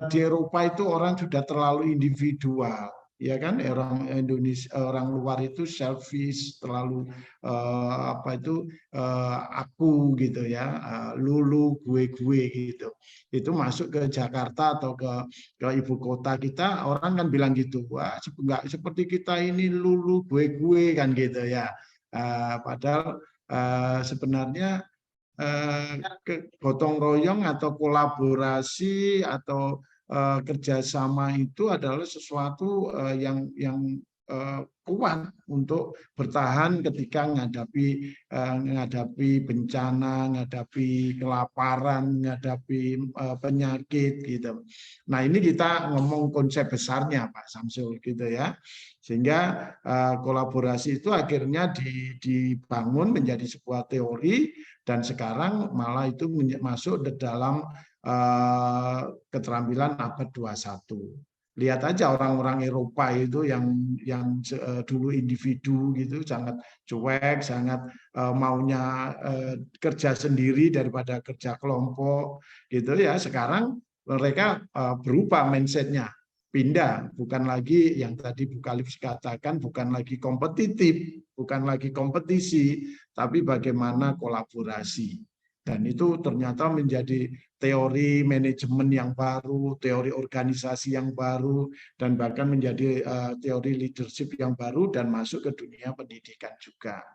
di Eropa itu orang sudah terlalu individual, ya kan? Orang Indonesia, orang luar itu selfish, terlalu aku gitu ya, lulu gue gitu. Itu masuk ke Jakarta atau ke ibu kota kita, orang kan bilang gitu, wah nggak seperti kita ini lulu gue kan gitu ya. Padahal sebenarnya gotong royong atau kolaborasi atau kerjasama itu adalah sesuatu yang kuat untuk bertahan ketika menghadapi bencana, menghadapi kelaparan, menghadapi penyakit gitu. Nah ini kita ngomong konsep besarnya Pak Samsul gitu ya, sehingga kolaborasi itu akhirnya dibangun menjadi sebuah teori dan sekarang malah itu masuk ke dalam keterampilan abad 21. Lihat aja orang-orang Eropa itu yang dulu individu gitu, sangat cuek, sangat maunya kerja sendiri daripada kerja kelompok gitu ya. Sekarang mereka berubah mindsetnya, pindah, bukan lagi yang tadi Bu Khalif katakan, bukan lagi kompetitif, bukan lagi kompetisi, tapi bagaimana kolaborasi. Dan itu ternyata menjadi teori manajemen yang baru, teori organisasi yang baru, dan bahkan menjadi teori leadership yang baru dan masuk ke dunia pendidikan juga.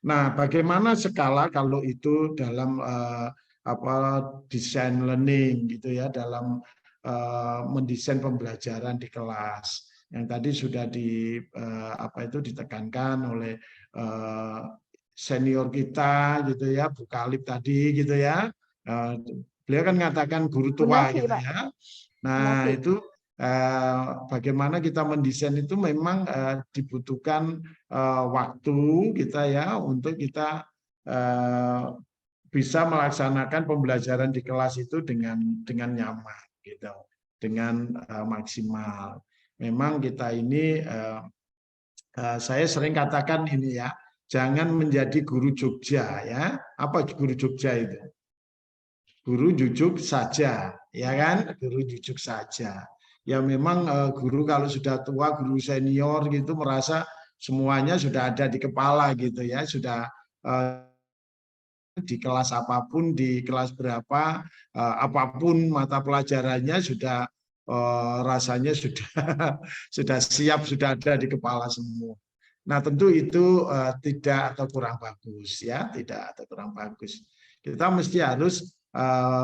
Nah, bagaimana skala kalau itu dalam desain learning gitu ya, dalam mendesain pembelajaran di kelas. Yang tadi sudah ditekankan oleh senior kita gitu ya, Bu Khalif tadi gitu ya. Beliau kan mengatakan guru tua gitu ya. Nah, itu bagaimana kita mendesain itu memang dibutuhkan waktu kita ya untuk kita bisa melaksanakan pembelajaran di kelas itu dengan nyaman gitu, dengan maksimal. Memang kita ini saya sering katakan ini ya, jangan menjadi guru Jogja ya. Apa guru Jogja itu? Guru jujuk saja, ya kan? Guru jujuk saja. Ya memang guru kalau sudah tua, guru senior gitu merasa semuanya sudah ada di kepala gitu ya, sudah di kelas apapun, di kelas berapa, apapun mata pelajarannya sudah rasanya sudah siap, sudah ada di kepala semua. Nah tentu itu tidak atau kurang bagus ya, tidak atau kurang bagus. Kita mesti harus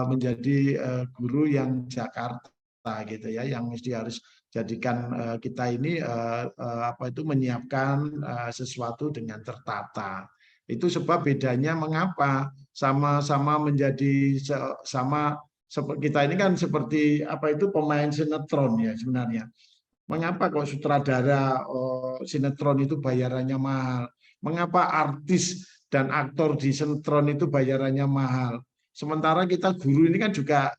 menjadi guru yang Jakarta gitu ya, yang mesti harus jadikan kita ini menyiapkan sesuatu dengan tertata. Itu sebab bedanya mengapa sama-sama menjadi kita ini kan seperti pemain sinetron ya sebenarnya. Mengapa kok sutradara sinetron itu bayarannya mahal? Mengapa artis dan aktor di sinetron itu bayarannya mahal? Sementara kita guru ini kan juga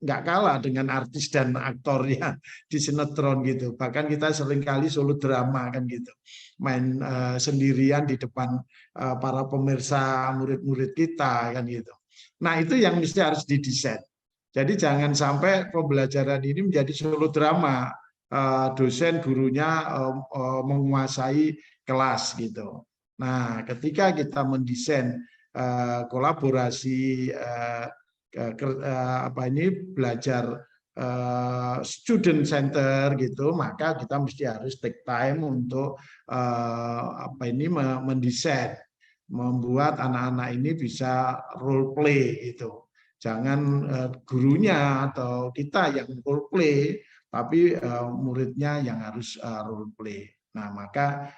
nggak kalah dengan artis dan aktor ya di sinetron gitu. Bahkan kita seringkali solo drama kan gitu, main sendirian di depan para pemirsa, murid-murid kita kan gitu. Nah itu yang mesti harus didesain. Jadi jangan sampai pembelajaran ini menjadi solo drama. Dosen gurunya menguasai kelas gitu. Nah, ketika kita mendesain kolaborasi belajar student center gitu, maka kita mesti harus take time untuk mendesain, membuat anak-anak ini bisa role play gitu. Jangan gurunya atau kita yang role play, tapi muridnya yang harus role play. Nah, maka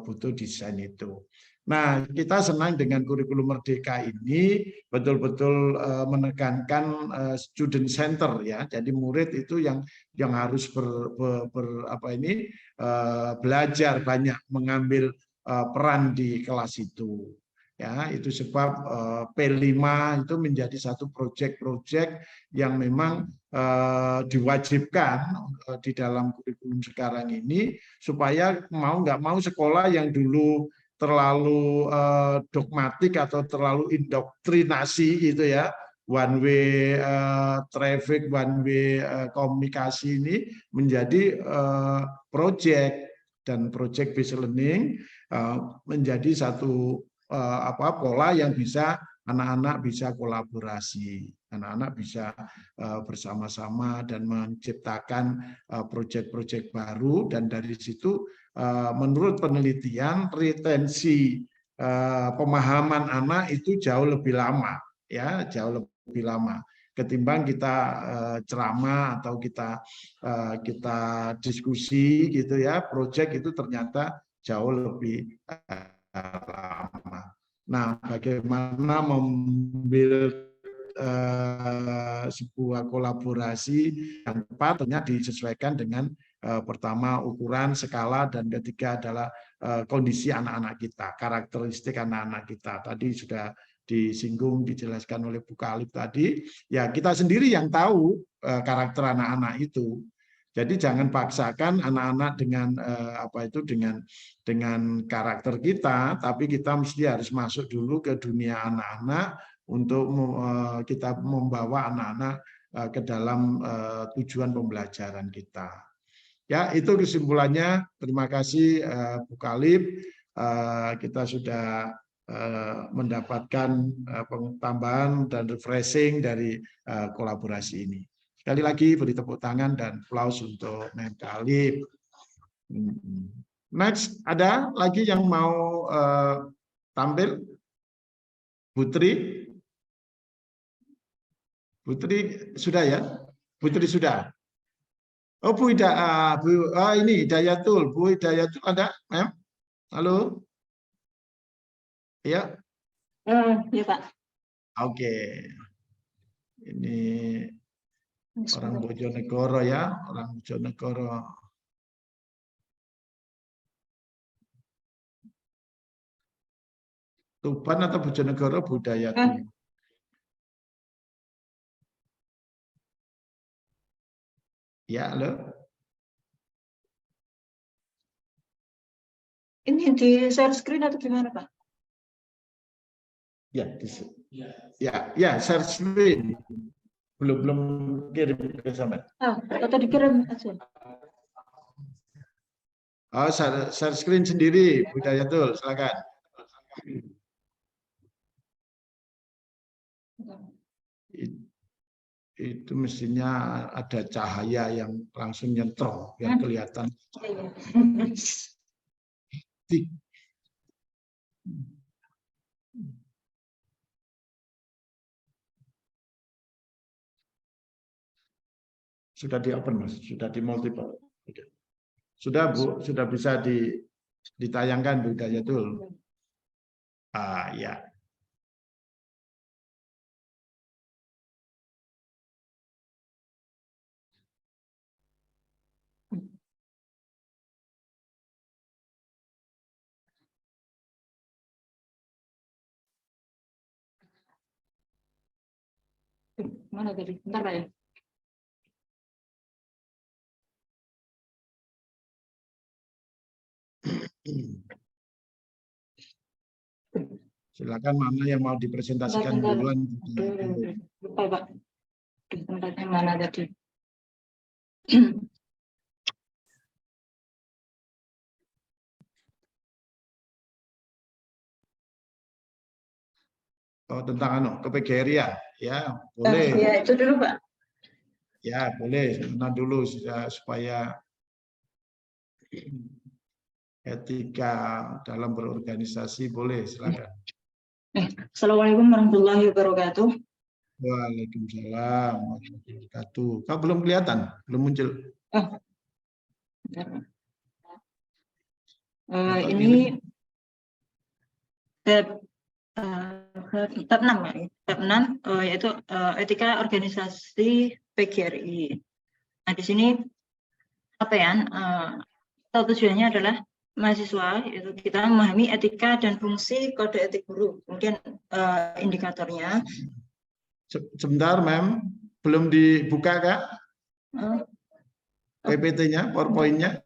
butuh desain itu. Nah, kita senang dengan kurikulum Merdeka ini betul-betul menekankan student center ya. Jadi murid itu yang harus belajar banyak, mengambil peran di kelas itu. Ya, itu sebab P5 itu menjadi satu proyek-proyek yang memang diwajibkan di dalam kurikulum sekarang ini, supaya mau nggak mau sekolah yang dulu terlalu dogmatik atau terlalu indoktrinasi gitu ya, one way traffic, one way komunikasi ini menjadi proyek, dan project based learning menjadi satu pola yang bisa anak-anak bisa kolaborasi, anak-anak bisa bersama-sama dan menciptakan proyek-proyek baru, dan dari situ menurut penelitian retensi pemahaman anak itu jauh lebih lama ya, jauh lebih lama ketimbang kita ceramah atau kita diskusi gitu ya. Proyek itu ternyata jauh lebih lama. Nah, bagaimana membuild sebuah kolaborasi yang tepat, tentunya disesuaikan dengan pertama ukuran, skala, dan ketiga adalah kondisi anak-anak kita, karakteristik anak-anak kita. Tadi sudah disinggung, dijelaskan oleh Bu Kalib tadi. Ya, kita sendiri yang tahu karakter anak-anak itu. Jadi jangan paksakan anak-anak dengan dengan karakter kita, tapi kita mesti harus masuk dulu ke dunia anak-anak untuk kita membawa anak-anak ke dalam tujuan pembelajaran kita. Ya, itu kesimpulannya. Terima kasih Bu Kalib. Kita sudah mendapatkan tambahan dan refreshing dari kolaborasi ini. Sekali lagi beri tepuk tangan dan aplaus untuk Mem Kalib. Next, ada lagi yang mau tampil? Putri? Putri sudah ya? Putri sudah. Oh, Bu ini Hidayatul. Bu Hidayatul ada, Mem? Halo? Ya? Ya, Pak. Oke. Ini orang Bojonegoro ya, orang Bojonegoro. Tuban atau Bojonegoro budaya tuh. Ya, halo. Ini di share screen atau gimana, Pak? Ya, share screen. Belum kirim ke sana. Atau dikirim aja. Oh, share screen sendiri, Budayatul, silakan. Itu mestinya ada cahaya yang langsung nyentrong, yang kelihatan. Sudah di open, Mas, sudah di multiple. Sudah, Bu, sudah bisa ditayangkan, Bu Hidayatul. Ya. Mana tadi? Bentar, Pak ya. Silakan, mana yang mau dipresentasikan duluan. Lupa, Pak. Di tempatnya mana tadi? Oh, tentang ke-PGRI ya, boleh. Ya, itu dulu, Pak. Ya, boleh. Nah dulu supaya etika dalam berorganisasi boleh, silakan. Assalamualaikum warahmatullahi wabarakatuh. Waalaikumsalam warahmatullahi wabarakatuh. Kau belum kelihatan, belum muncul. Bentar. Atau Ini tab 6 ya. Tab 6 yaitu etika organisasi PGRI. Nah, di sini apa ya? Tujuannya adalah mahasiswa itu kita memahami etika dan fungsi kode etik guru. Kemudian indikatornya. Sebentar, Mem. Belum dibuka, Kak? Oh, PPT-nya, PowerPoint-nya.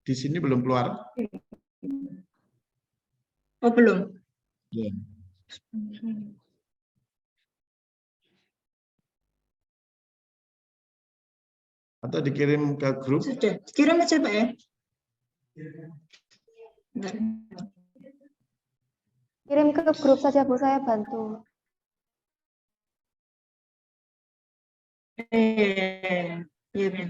Di sini belum keluar. oh belum. Belum. Atau dikirim ke grup. Sudah, kirim aja Pak ya. Bentar. Kirim ke grup saja Bu, saya bantu. Iya, iya.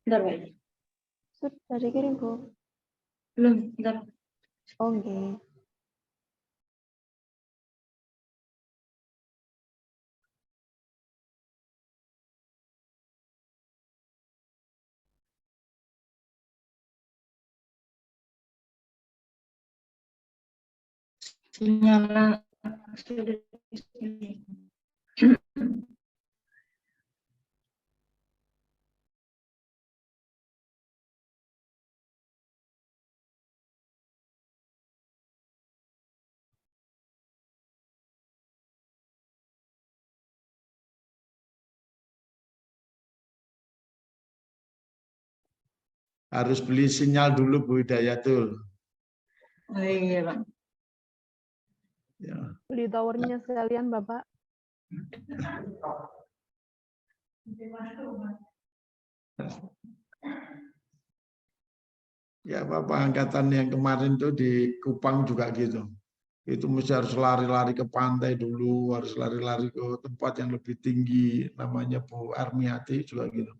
Bentar, Pak. Sudah dikirim Bu. Belum, bentar. Oke. Sinyal sudah di sini. Harus beli sinyal dulu, Bu Hidayatul. Oh iya, Pak. Ya. Beli towernya sekalian, Bapak. Ya, Bapak angkatan yang kemarin tuh di Kupang juga gitu. Itu mesti harus lari-lari ke pantai dulu, harus lari-lari ke tempat yang lebih tinggi, namanya Bu Armiati juga gitu.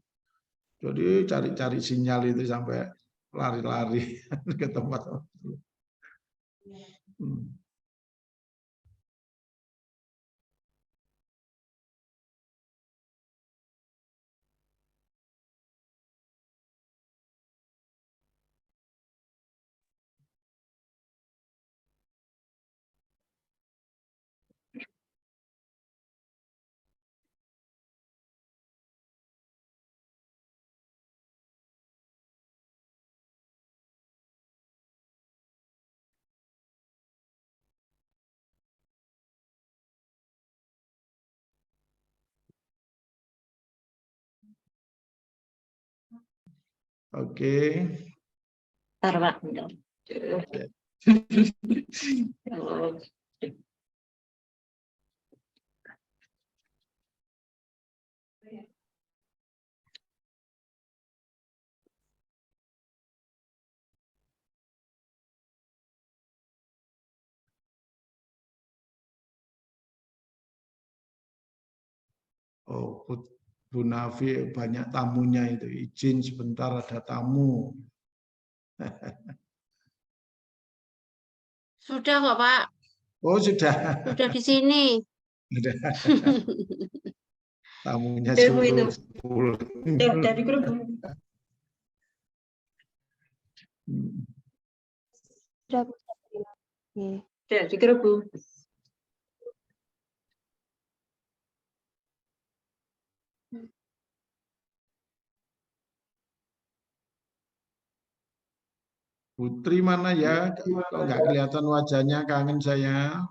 Jadi cari-cari sinyal itu sampai lari-lari ke tempat. Oke. Bentar, Pak. Bentar. Oh. Oh, Bu Nafi banyak tamunya itu. Izin sebentar ada tamu. Sudah kok, Pak. Oh, sudah. Sudah di sini. Sudah. Tamunya Ibu itu. suruh. Dari grup. Sudah Bu. Oke. Ya, di grup, Bu. Putri mana ya? Kok nggak kelihatan wajahnya, kangen saya.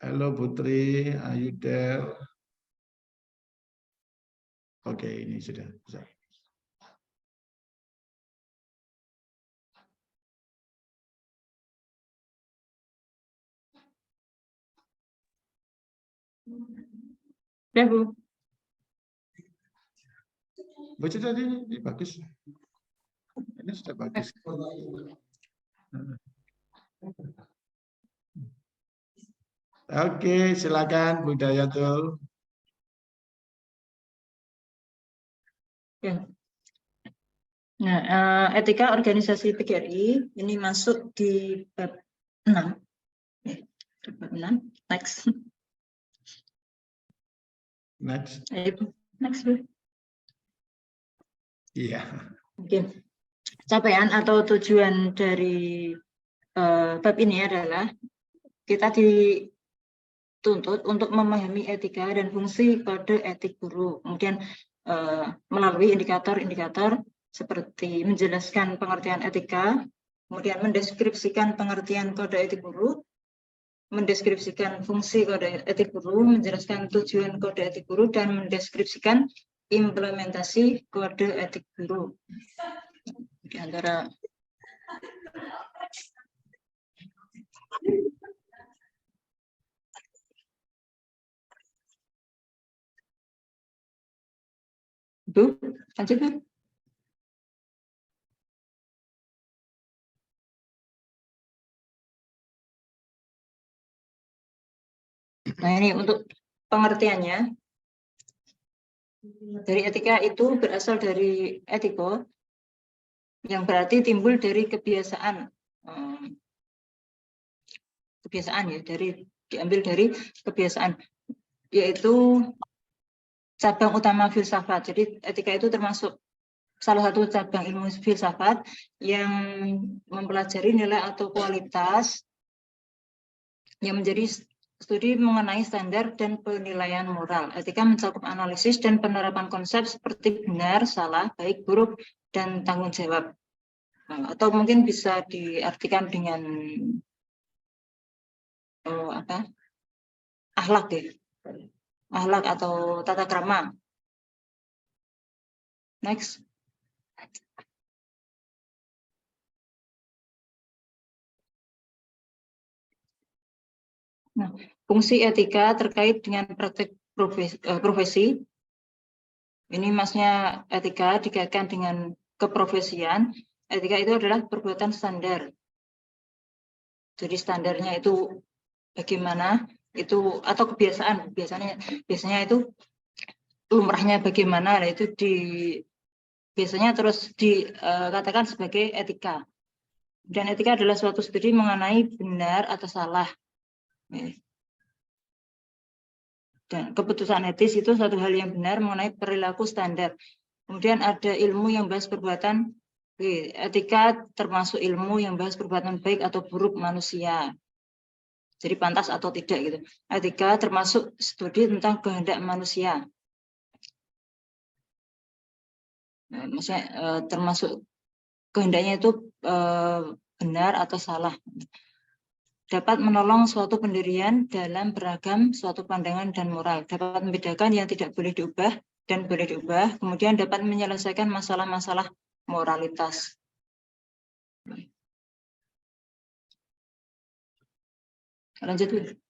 Halo Putri, are you there? Oke, ini sudah bisa. Ya, Bu. Baca tadi ini bagus. Ini sudah bagus. Oke, silakan Bu Dayatul. Ya. Nah, etika organisasi PGRI ini masuk di bab 6. Ya, bab 6. Next. Next. Next, Bu. Iya. Oke. Capaian atau tujuan dari bab ini adalah kita dituntut untuk memahami etika dan fungsi kode etik guru. Kemudian melalui indikator-indikator seperti menjelaskan pengertian etika, kemudian mendeskripsikan pengertian kode etik guru, mendeskripsikan fungsi kode etik guru, menjelaskan tujuan kode etik guru, dan mendeskripsikan implementasi kode etik guru. Di antara Bu, lanjut Bu. Nah, ini untuk pengertiannya. Dari etika itu berasal dari etiko, yang berarti timbul dari kebiasaan. Kebiasaan ya, diambil dari kebiasaan, yaitu cabang utama filsafat. Jadi etika itu termasuk salah satu cabang ilmu filsafat yang mempelajari nilai atau kualitas yang menjadi studi mengenai standar dan penilaian moral. Etika mencakup analisis dan penerapan konsep seperti benar, salah, baik, buruk, dan tanggung jawab. Atau mungkin bisa diartikan dengan akhlak ya, akhlak atau tata krama. Next. Nah, fungsi etika terkait dengan praktek profesi. Ini maksudnya etika dikaitkan dengan keprofesian. Etika itu adalah perbuatan standar. Jadi standarnya itu bagaimana, itu atau kebiasaan, biasanya itu lumrahnya bagaimana, itu biasanya terus dikatakan sebagai etika. Dan etika adalah suatu studi mengenai benar atau salah. Dan keputusan etis itu suatu hal yang benar mengenai perilaku standar. Kemudian ada ilmu yang bahas perbuatan. Etika termasuk ilmu yang bahas perbuatan baik atau buruk manusia. Jadi pantas atau tidak gitu. Etika termasuk studi tentang kehendak manusia. Maksudnya termasuk kehendaknya itu benar atau salah. Dapat menolong suatu pendirian dalam beragam suatu pandangan dan moral. Dapat membedakan yang tidak boleh diubah dan boleh diubah. Kemudian dapat menyelesaikan masalah-masalah moralitas. Lanjut.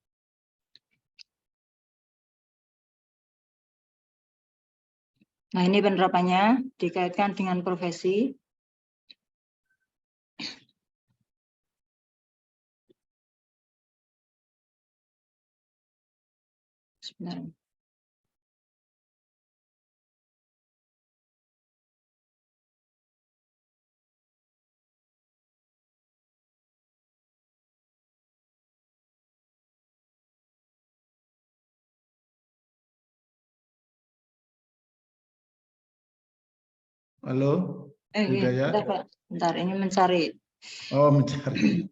Nah, ini penerapannya dikaitkan dengan profesi. Sebentar. Halo, Budaya. Bentar, ini mencari. Oh, mencari.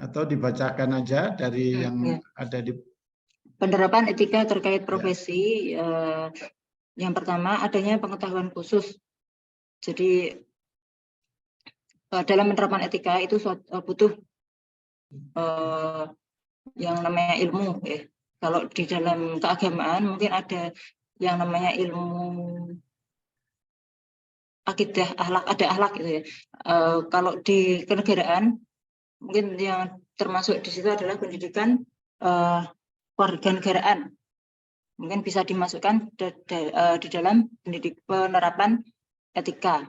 Atau dibacakan aja dari yang Ya. ada di Penerapan etika terkait profesi. Yang pertama, adanya pengetahuan khusus. Jadi dalam penerapan etika itu butuh yang namanya ilmu. Ya. Kalau di dalam keagamaan mungkin ada yang namanya ilmu akidah, ada akhlak gitu ya. Kalau di kenegaraan mungkin yang termasuk di situ adalah pendidikan kewarganegaraan. Mungkin bisa dimasukkan di dalam penerapan etika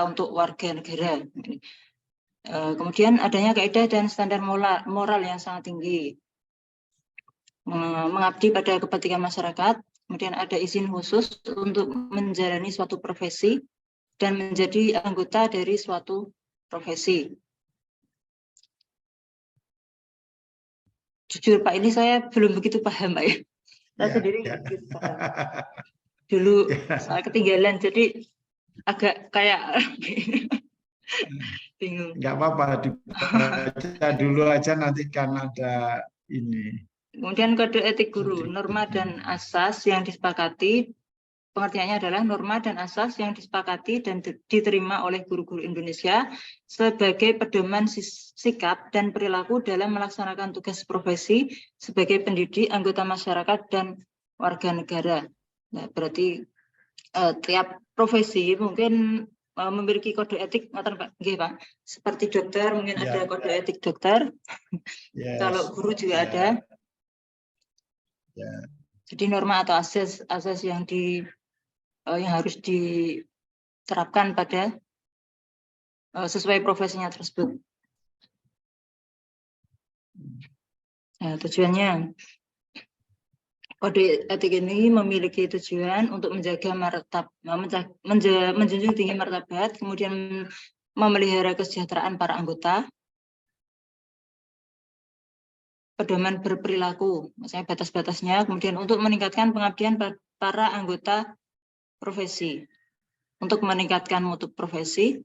untuk warga negara. Kemudian adanya kaidah dan standar moral yang sangat tinggi, mengabdi pada kepentingan masyarakat. Kemudian ada izin khusus untuk menjalani suatu profesi dan menjadi anggota dari suatu profesi. Jujur Pak, ini saya belum begitu paham Pak ya. Saya sendiri nggak begitu paham. Dulu saya ketinggalan, jadi agak kayak bingung. Nggak apa-apa, dibaca dulu aja, nanti kan ada ini. Kemudian kode etik guru, norma dan asas yang disepakati. Pengertiannya adalah norma dan asas yang disepakati dan diterima oleh guru-guru Indonesia sebagai pedoman sikap dan perilaku dalam melaksanakan tugas profesi sebagai pendidik, anggota masyarakat, dan warga negara. Nah, berarti tiap profesi mungkin memiliki kode etik, Pak. Seperti dokter mungkin ada kode etik dokter. Yes. Kalau guru juga ada. Jadi norma atau asas yang harus diterapkan pada sesuai profesinya tersebut. Nah, tujuannya kode etik ini memiliki tujuan untuk menjaga menjunjung tinggi martabat, kemudian memelihara kesejahteraan para anggota, pedoman berperilaku, misalnya batas-batasnya, kemudian untuk meningkatkan pengabdian para anggota profesi, untuk meningkatkan mutu profesi,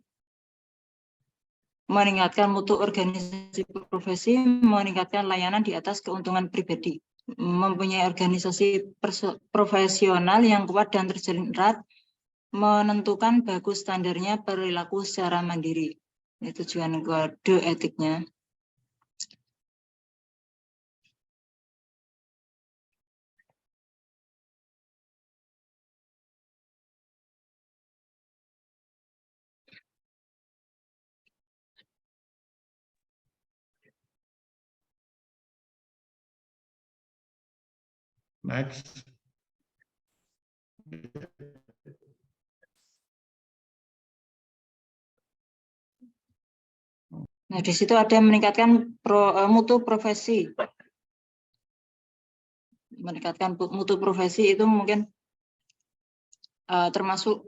meningkatkan mutu organisasi profesi, meningkatkan layanan di atas keuntungan pribadi, mempunyai organisasi profesional yang kuat dan terjalin erat, menentukan bagus standarnya perilaku secara mandiri. Ini tujuan kode etiknya. Next. Nah, di situ ada meningkatkan mutu profesi. Meningkatkan mutu profesi itu mungkin termasuk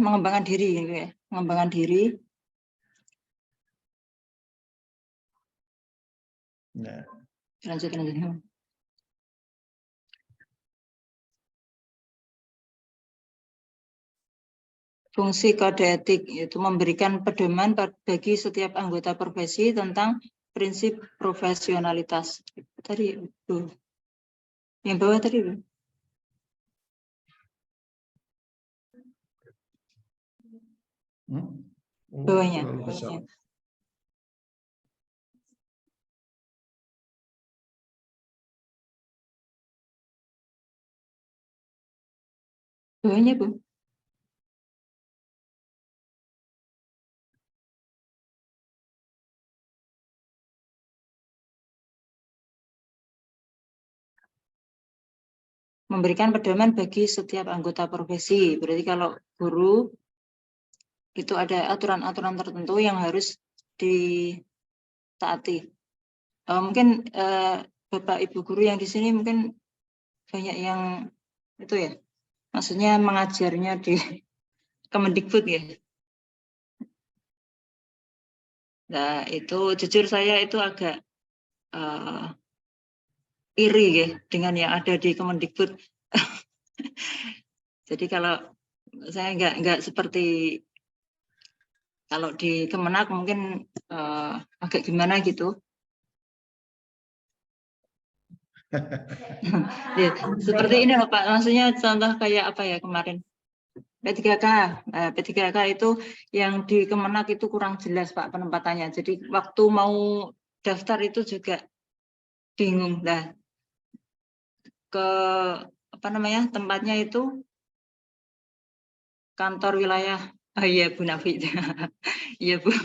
mengembangkan diri, gitu ya. Mengembangkan diri. Nah. Lanjut. Fungsi kode etik yaitu memberikan pedoman bagi setiap anggota profesi tentang prinsip profesionalitas. Tadi Bu. Yang bawah tadi Bu. Bawahnya. Bawahnya Bu. Memberikan pedoman bagi setiap anggota profesi. Berarti kalau guru itu ada aturan-aturan tertentu yang harus ditaati. Mungkin Bapak Ibu guru yang di sini mungkin banyak yang itu ya, maksudnya mengajarnya di Kemendikbud ya. Nah itu jujur saya itu agak iri ya dengan yang ada di Kemendikbud. Jadi kalau saya nggak seperti Kalau di Kemenak mungkin agak gimana gitu. Ya, seperti ini loh Pak, maksudnya contoh kayak apa ya kemarin P3K. P3K itu yang di Kemenak itu kurang jelas Pak penempatannya. Jadi waktu mau daftar itu juga bingung. Nah, ke apa namanya tempatnya itu kantor wilayah. Oh iya Bu Nafi. Iya Bu.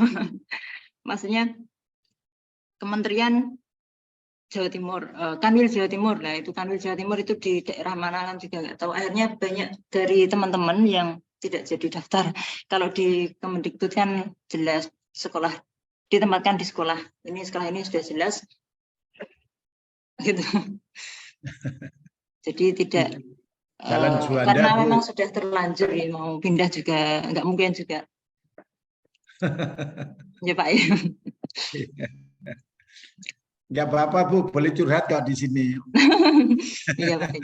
Maksudnya Kementerian Jawa Timur, Kanwil Jawa Timur. Nah, itu Kanwil Jawa Timur itu di daerah mana kan juga nggak tahu. Akhirnya banyak dari teman-teman yang tidak jadi daftar. Kalau di Kemendikbud kan jelas sekolah ditempatkan di sekolah. Ini sekolah ini sudah jelas. Gitu. Jadi tidak Jalan Juanda, karena Bu. memang sudah terlanjur ya mau pindah juga nggak mungkin juga. Ya Pak ya. Nggak apa-apa Bu, boleh curhat kok di sini. Iya Pak.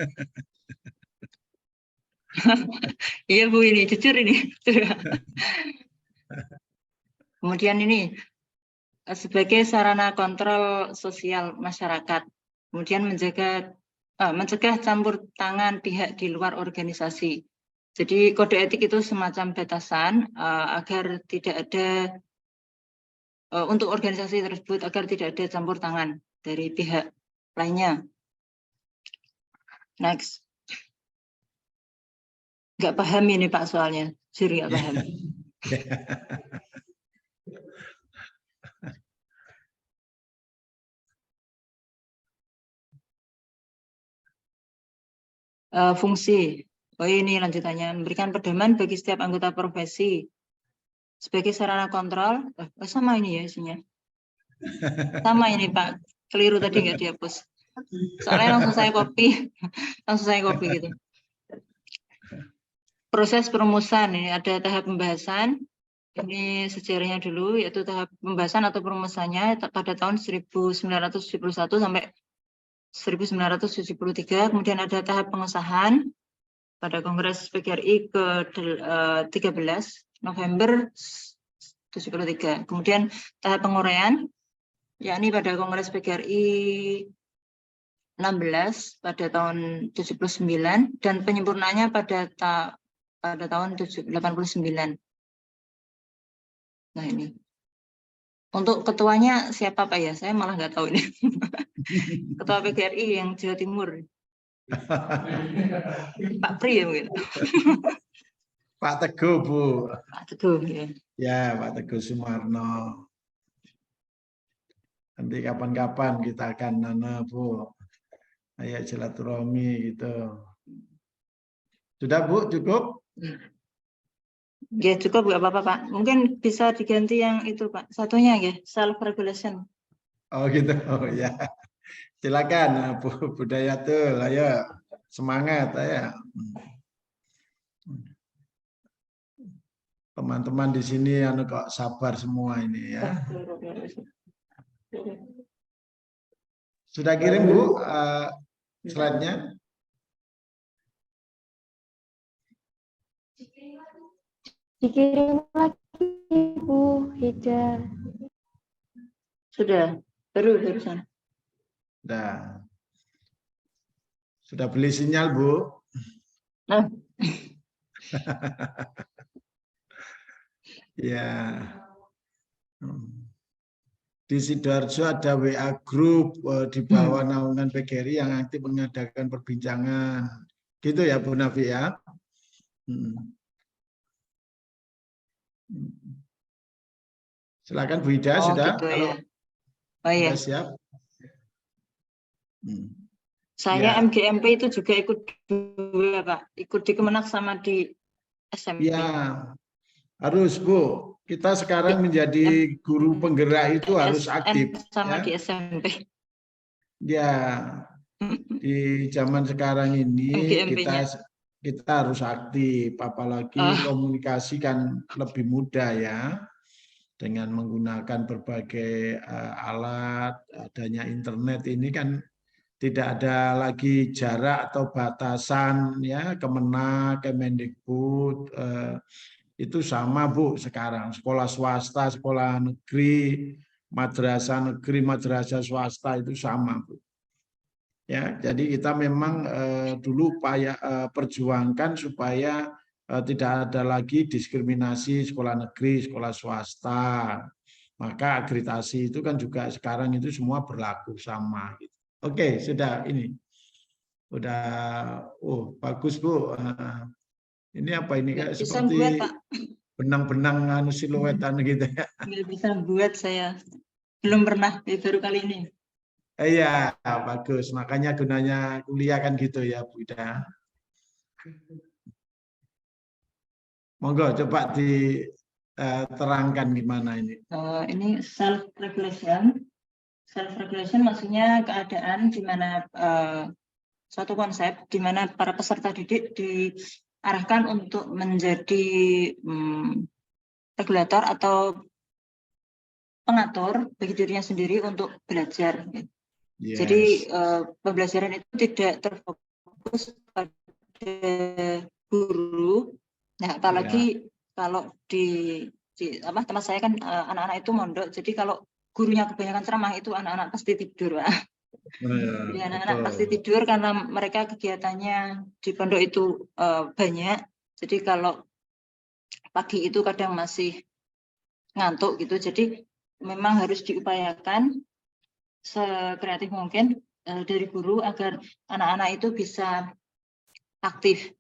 Iya Bu, ini jujur ini. Kemudian ini sebagai sarana kontrol sosial masyarakat, kemudian mencegah campur tangan pihak di luar organisasi. Jadi kode etik itu semacam batasan agar tidak ada untuk organisasi tersebut agar tidak ada campur tangan dari pihak lainnya. Next. Nggak paham ini Pak soalnya, juri nggak paham. Fungsi. Oh ini lanjutannya, memberikan pedoman bagi setiap anggota profesi sebagai sarana kontrol. Sama ini ya isinya. Sama ini Pak, keliru tadi nggak dihapus. Soalnya langsung saya copy gitu. Proses perumusan ini ada tahap pembahasan. Ini sejarahnya dulu, yaitu tahap pembahasan atau perumusannya pada tahun 1971 sampai 1973. Kemudian ada tahap pengesahan pada Kongres PGRI ke-13 November 73. Kemudian tahap penguraian, yakni pada Kongres PGRI 16 pada tahun 79 dan penyempurnaannya pada tahun 89. Nah ini. Untuk ketuanya siapa Pak ya? Saya malah nggak tahu ini. Ketua PGRI yang Jawa Timur. Pak Pri ya mungkin. Pak Teguh Bu. Pak Teguh ya. Ya Pak Teguh Sumarno. Nanti kapan-kapan kita akan Bu. Ayo silaturahmi gitu. Sudah Bu, cukup? Ya cukup nggak apa-apa Pak. Mungkin bisa diganti yang itu Pak. Satunya ya self regulation. Oh gitu. Oh ya. Silakan Bu Budayatul. Ayo semangat ayo. Teman-teman di sini kok sabar semua ini ya. Sudah kirim Bu slide-nya? Dikirim lagi Bu Hida. Sudah, barusan. Sudah beli sinyal Bu? Nah. Ya. Di Sidoarjo ada WA group di bawah naungan PGRI yang aktif mengadakan perbincangan. Gitu ya Bu Nafi ya? Silakan Bu Ida sudah. Gitu, kalau ya. Oh iya. siap. Saya Ya. MGMP itu juga ikut dua Pak. Ikut di Kemenak sama di SMP. Ya, harus Bu. Kita sekarang menjadi guru penggerak itu harus aktif. Sama ya. di SMP. Ya, di zaman sekarang ini kita harus aktif, apalagi komunikasi kan lebih mudah ya, dengan menggunakan berbagai alat, adanya internet ini kan tidak ada lagi jarak atau batasan ya, Kemenak, Kemendikbud itu sama Bu sekarang. Sekolah swasta, sekolah negeri, madrasah swasta itu sama Bu. Ya, jadi kita memang dulu perjuangkan supaya tidak ada lagi diskriminasi sekolah negeri, sekolah swasta. Maka akreditasi itu kan juga sekarang itu semua berlaku sama. Oke, sudah ini. Udah, oh bagus Bu. Ini apa ini kayak Bisa seperti buat, Pak. benang-benang siluetan gitu ya. Nggak bisa buat saya. Belum pernah, baru kali ini. Iya, bagus. Makanya gunanya kuliah kan gitu ya, Bu Ida. Monggo coba diterangkan gimana ini. Ini self-regulation. Self-regulation maksudnya keadaan di mana suatu konsep di mana para peserta didik diarahkan untuk menjadi regulator atau pengatur bagi dirinya sendiri untuk belajar. Yes. Jadi pembelajaran itu tidak terfokus pada guru. Nah, apalagi kalau di tempat saya kan anak-anak itu mondok. Jadi kalau gurunya kebanyakan ceramah itu anak-anak pasti tidur, Pak. Jadi anak-anak pasti tidur karena mereka kegiatannya di pondok itu banyak. Jadi kalau pagi itu kadang masih ngantuk gitu. Jadi memang harus diupayakan sekreatif mungkin dari guru agar anak-anak itu bisa aktif.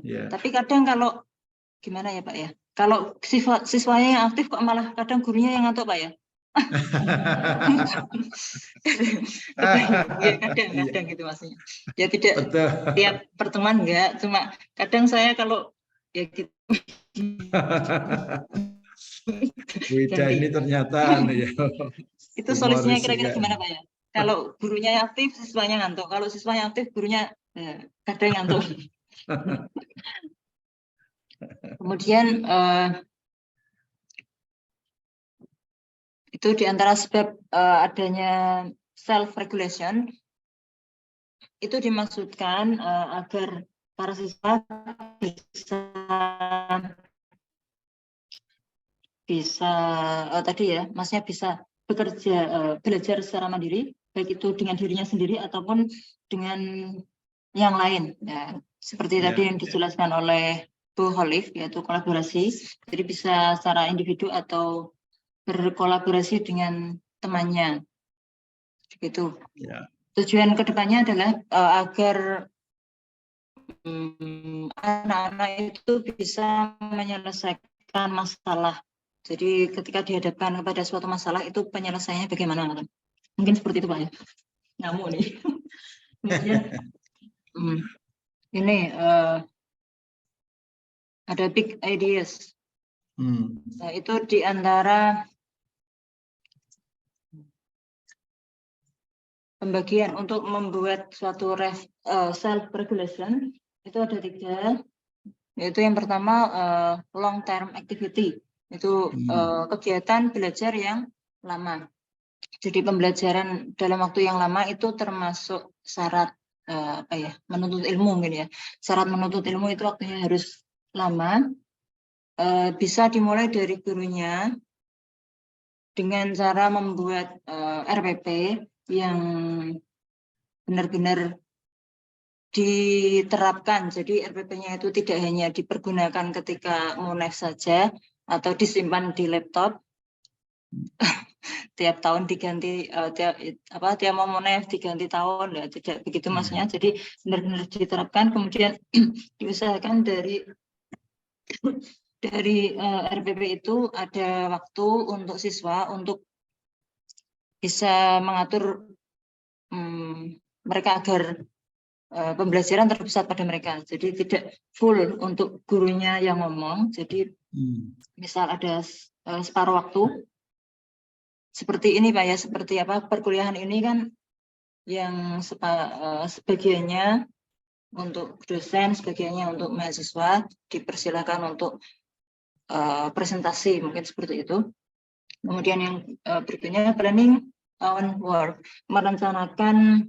Yeah. Tapi kadang kalau gimana ya Pak ya? Kalau siswanya yang aktif kok malah kadang gurunya yang ngantuk Pak ya? Ya kadang-kadang gitu maksudnya. Ya tidak tiap pertemuan enggak, cuma kadang saya kalau ya gitu. Wida ini ternyata ya. Itu solusinya kira-kira gimana Pak ya? Kalau gurunya aktif, siswanya ngantuk. Kalau siswanya aktif, gurunya kadang ngantuk. Kemudian itu diantara sebab adanya self-regulation itu dimaksudkan agar para siswa bisa tadi ya, maksudnya bisa bekerja belajar secara mandiri, baik itu dengan dirinya sendiri ataupun dengan yang lain. Ya, seperti tadi yang dijelaskan oleh Bu Holif, yaitu kolaborasi. Jadi bisa secara individu atau berkolaborasi dengan temannya. Gitu. Tujuan kedepannya adalah agar anak-anak itu bisa menyelesaikan masalah. Jadi ketika dihadapkan kepada suatu masalah itu penyelesaiannya bagaimana? Mungkin seperti itu Pak ya. Ngamuk nih. Kemudian ini ada big ideas. Nah, itu diantara pembagian untuk membuat suatu self-regulation itu ada 3, yaitu yang pertama long term activity, itu kegiatan belajar yang lama. Jadi pembelajaran dalam waktu yang lama itu termasuk syarat menuntut ilmu mungkin ya. Syarat menuntut ilmu itu waktunya harus lama, bisa dimulai dari gurunya dengan cara membuat RPP yang benar-benar diterapkan. Jadi RPP-nya itu tidak hanya dipergunakan ketika monef saja atau disimpan di laptop. Tiap tahun diganti, tiap mau monef diganti tahun, ya, tidak begitu maksudnya. Jadi benar-benar diterapkan, kemudian diusahakan dari RPP itu ada waktu untuk siswa untuk bisa mengatur mereka agar pembelajaran terpusat pada mereka. Jadi tidak full untuk gurunya yang ngomong. Jadi misal ada separuh waktu seperti ini Pak ya, seperti apa perkuliahan ini kan yang sebagiannya untuk dosen, sebagiannya untuk mahasiswa, dipersilakan untuk presentasi mungkin seperti itu. Kemudian yang berikutnya planning on work, merencanakan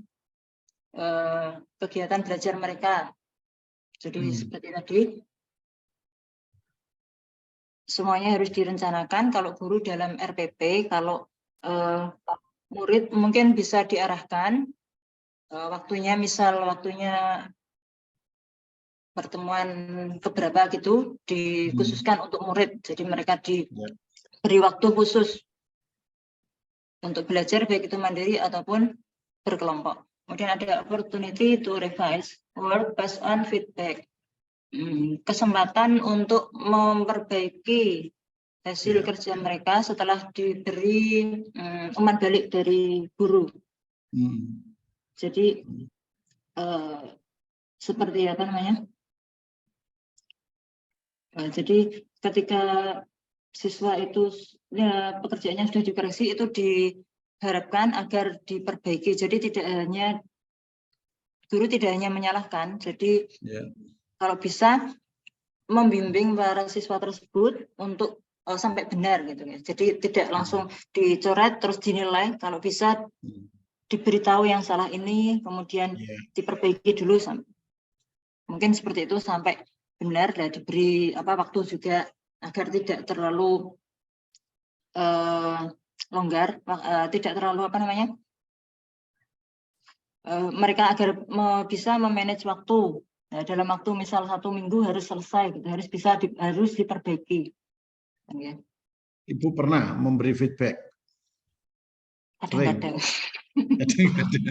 kegiatan belajar mereka. Jadi seperti tadi semuanya harus direncanakan. Kalau guru dalam RPP, kalau murid mungkin bisa diarahkan waktunya, misal waktunya pertemuan keberapa gitu dikhususkan untuk murid. Jadi mereka diberi waktu khusus untuk belajar, baik itu mandiri ataupun berkelompok. Kemudian ada opportunity to revise work based on feedback. Kesempatan untuk memperbaiki hasil kerja mereka setelah diberi umpan balik dari guru. Jadi seperti apa namanya? Jadi ketika siswa itu ya, pekerjaannya sudah dikoreksi, itu diharapkan agar diperbaiki. Jadi guru tidak hanya menyalahkan. Jadi kalau bisa membimbing para siswa tersebut untuk sampai benar gitu ya. Jadi tidak langsung dicoret terus dinilai. Kalau bisa diberitahu yang salah ini, kemudian diperbaiki dulu. Mungkin seperti itu sampai benar, dan diberi waktu juga agar tidak terlalu longgar, tidak terlalu mereka agar bisa memanage waktu. Nah, dalam waktu misal 1 minggu harus selesai, gitu. harus diperbaiki. Ya. Ibu pernah memberi feedback? Kadang-kadang.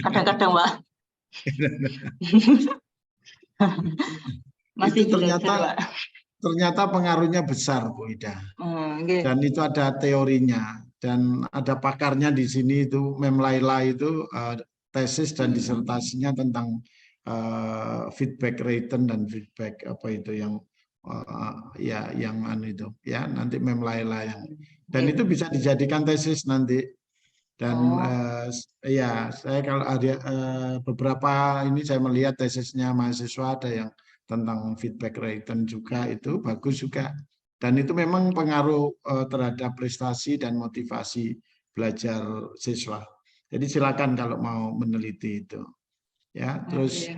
Kadang-kadang, Pak. Masih itu ternyata pengaruhnya besar, Bu Ida. Dan itu ada teorinya dan ada pakarnya di sini, itu Mem Laila itu tesis dan disertasinya tentang feedback return dan feedback yang itu ya, nanti Mem Laila yang, dan itu bisa dijadikan tesis nanti. Dan saya kalau ada beberapa ini saya melihat tesisnya mahasiswa ada yang tentang feedback return juga, itu bagus juga, dan itu memang pengaruh terhadap prestasi dan motivasi belajar siswa. Jadi silakan kalau mau meneliti itu ya. Terus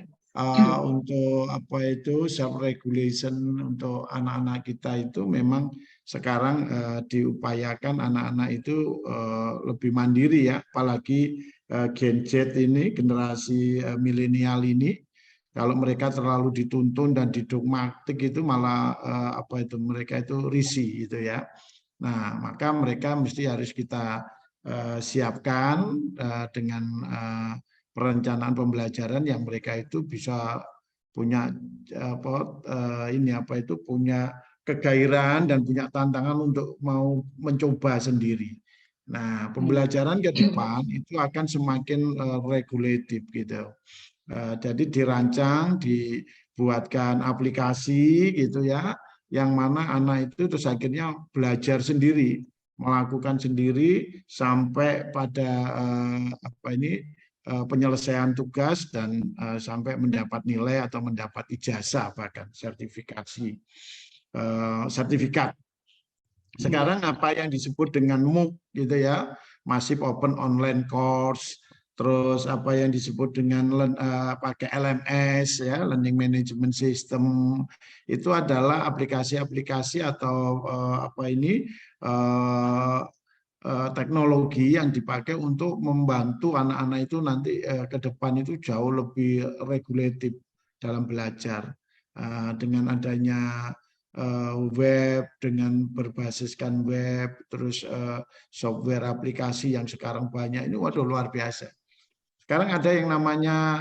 untuk self regulation untuk anak-anak kita itu memang sekarang diupayakan anak-anak itu lebih mandiri ya, apalagi Gen Z ini, generasi milenial ini. Kalau mereka terlalu dituntun dan didogmatik itu malah mereka itu risih gitu ya. Nah, maka mereka mesti harus kita siapkan dengan perencanaan pembelajaran yang mereka itu bisa punya punya kegairahan dan punya tantangan untuk mau mencoba sendiri. Nah, pembelajaran ke depan itu akan semakin regulatif gitu. Jadi dirancang, dibuatkan aplikasi gitu ya, yang mana anak itu terus akhirnya belajar sendiri, melakukan sendiri sampai pada penyelesaian tugas dan sampai mendapat nilai atau mendapat ijazah, bahkan sertifikat. Sekarang apa yang disebut dengan MOOC gitu ya, Massive Open Online Course, terus apa yang disebut dengan pakai LMS ya, Learning Management System, itu adalah aplikasi-aplikasi atau teknologi yang dipakai untuk membantu anak-anak itu nanti ke depan itu jauh lebih regulatif dalam belajar. Dengan adanya web, dengan berbasiskan web, terus software aplikasi yang sekarang banyak ini, waduh luar biasa. Sekarang ada yang namanya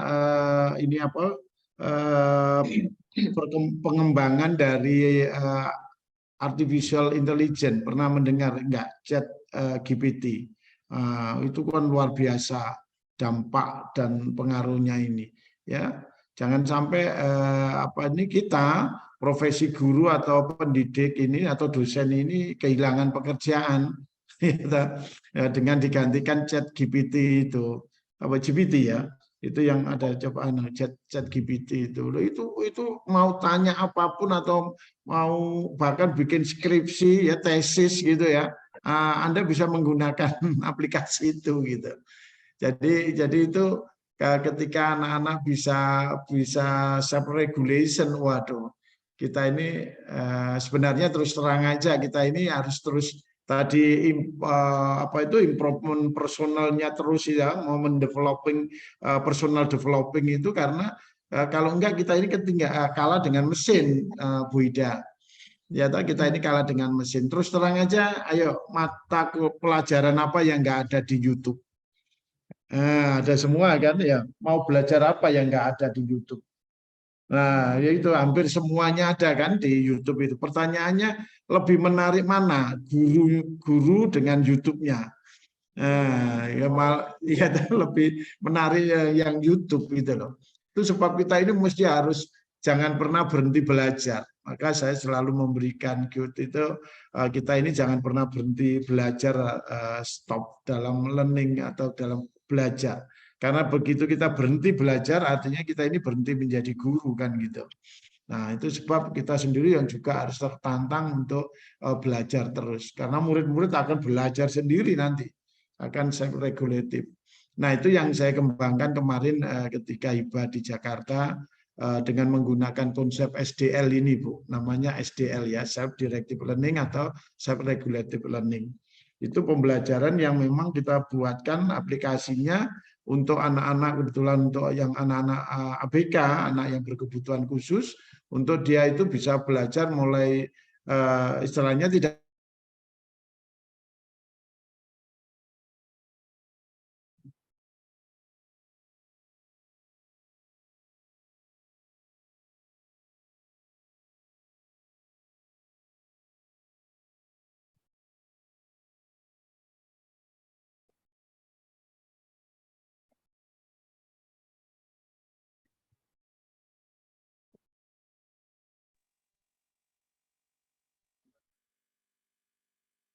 pengembangan dari artificial intelligence. Pernah mendengar enggak ChatGPT? Itu kan luar biasa dampak dan pengaruhnya ini. Ya, jangan sampai kita profesi guru atau pendidik ini atau dosen ini kehilangan pekerjaan dengan digantikan ChatGPT itu. GPT ya, itu yang ada ChatGPT itu mau tanya apapun atau mau bahkan bikin skripsi ya, tesis gitu ya, Anda bisa menggunakan aplikasi itu gitu. Jadi itu ketika anak-anak bisa self regulation, waduh, kita ini sebenarnya terus terang aja kita ini harus terus tadi improvement personalnya terus ya, mau mendeveloping personal developing itu karena kalau enggak kita ini kalah dengan mesin, Bu Ida. Ya, kita ini kalah dengan mesin. Terus terang aja, ayo mata pelajaran apa yang enggak ada di YouTube? Ada semua kan ya. Mau belajar apa yang enggak ada di YouTube? Nah, yaitu hampir semuanya ada kan di YouTube itu. Pertanyaannya lebih menarik mana? Guru dengan YouTube-nya. Ya lebih menarik yang YouTube gitu loh. Itu sebab kita ini mesti harus jangan pernah berhenti belajar. Maka saya selalu memberikan quote itu, kita ini jangan pernah berhenti belajar, stop dalam learning atau dalam belajar. Karena begitu kita berhenti belajar, artinya kita ini berhenti menjadi guru kan gitu. Nah itu sebab kita sendiri yang juga harus tertantang untuk belajar terus. Karena murid-murid akan belajar sendiri nanti, akan self-regulative. Nah itu yang saya kembangkan kemarin ketika hibah di Jakarta, dengan menggunakan konsep SDL ini Bu, namanya SDL ya, self-directive learning atau self-regulative learning. Itu pembelajaran yang memang kita buatkan aplikasinya untuk anak-anak, kebetulan untuk yang anak-anak ABK, anak yang berkebutuhan khusus, untuk dia itu bisa belajar mulai istilahnya tidak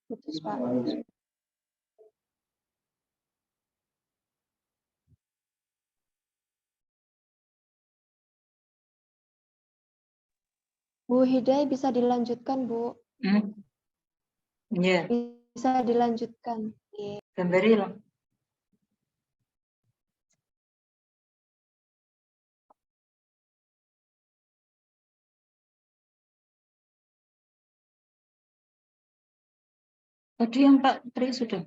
Putus, Pak. Bu Hidayah bisa dilanjutkan, Bu. Iya, Bisa dilanjutkan. gambari lah. Tadi yang Pak Tri sudah.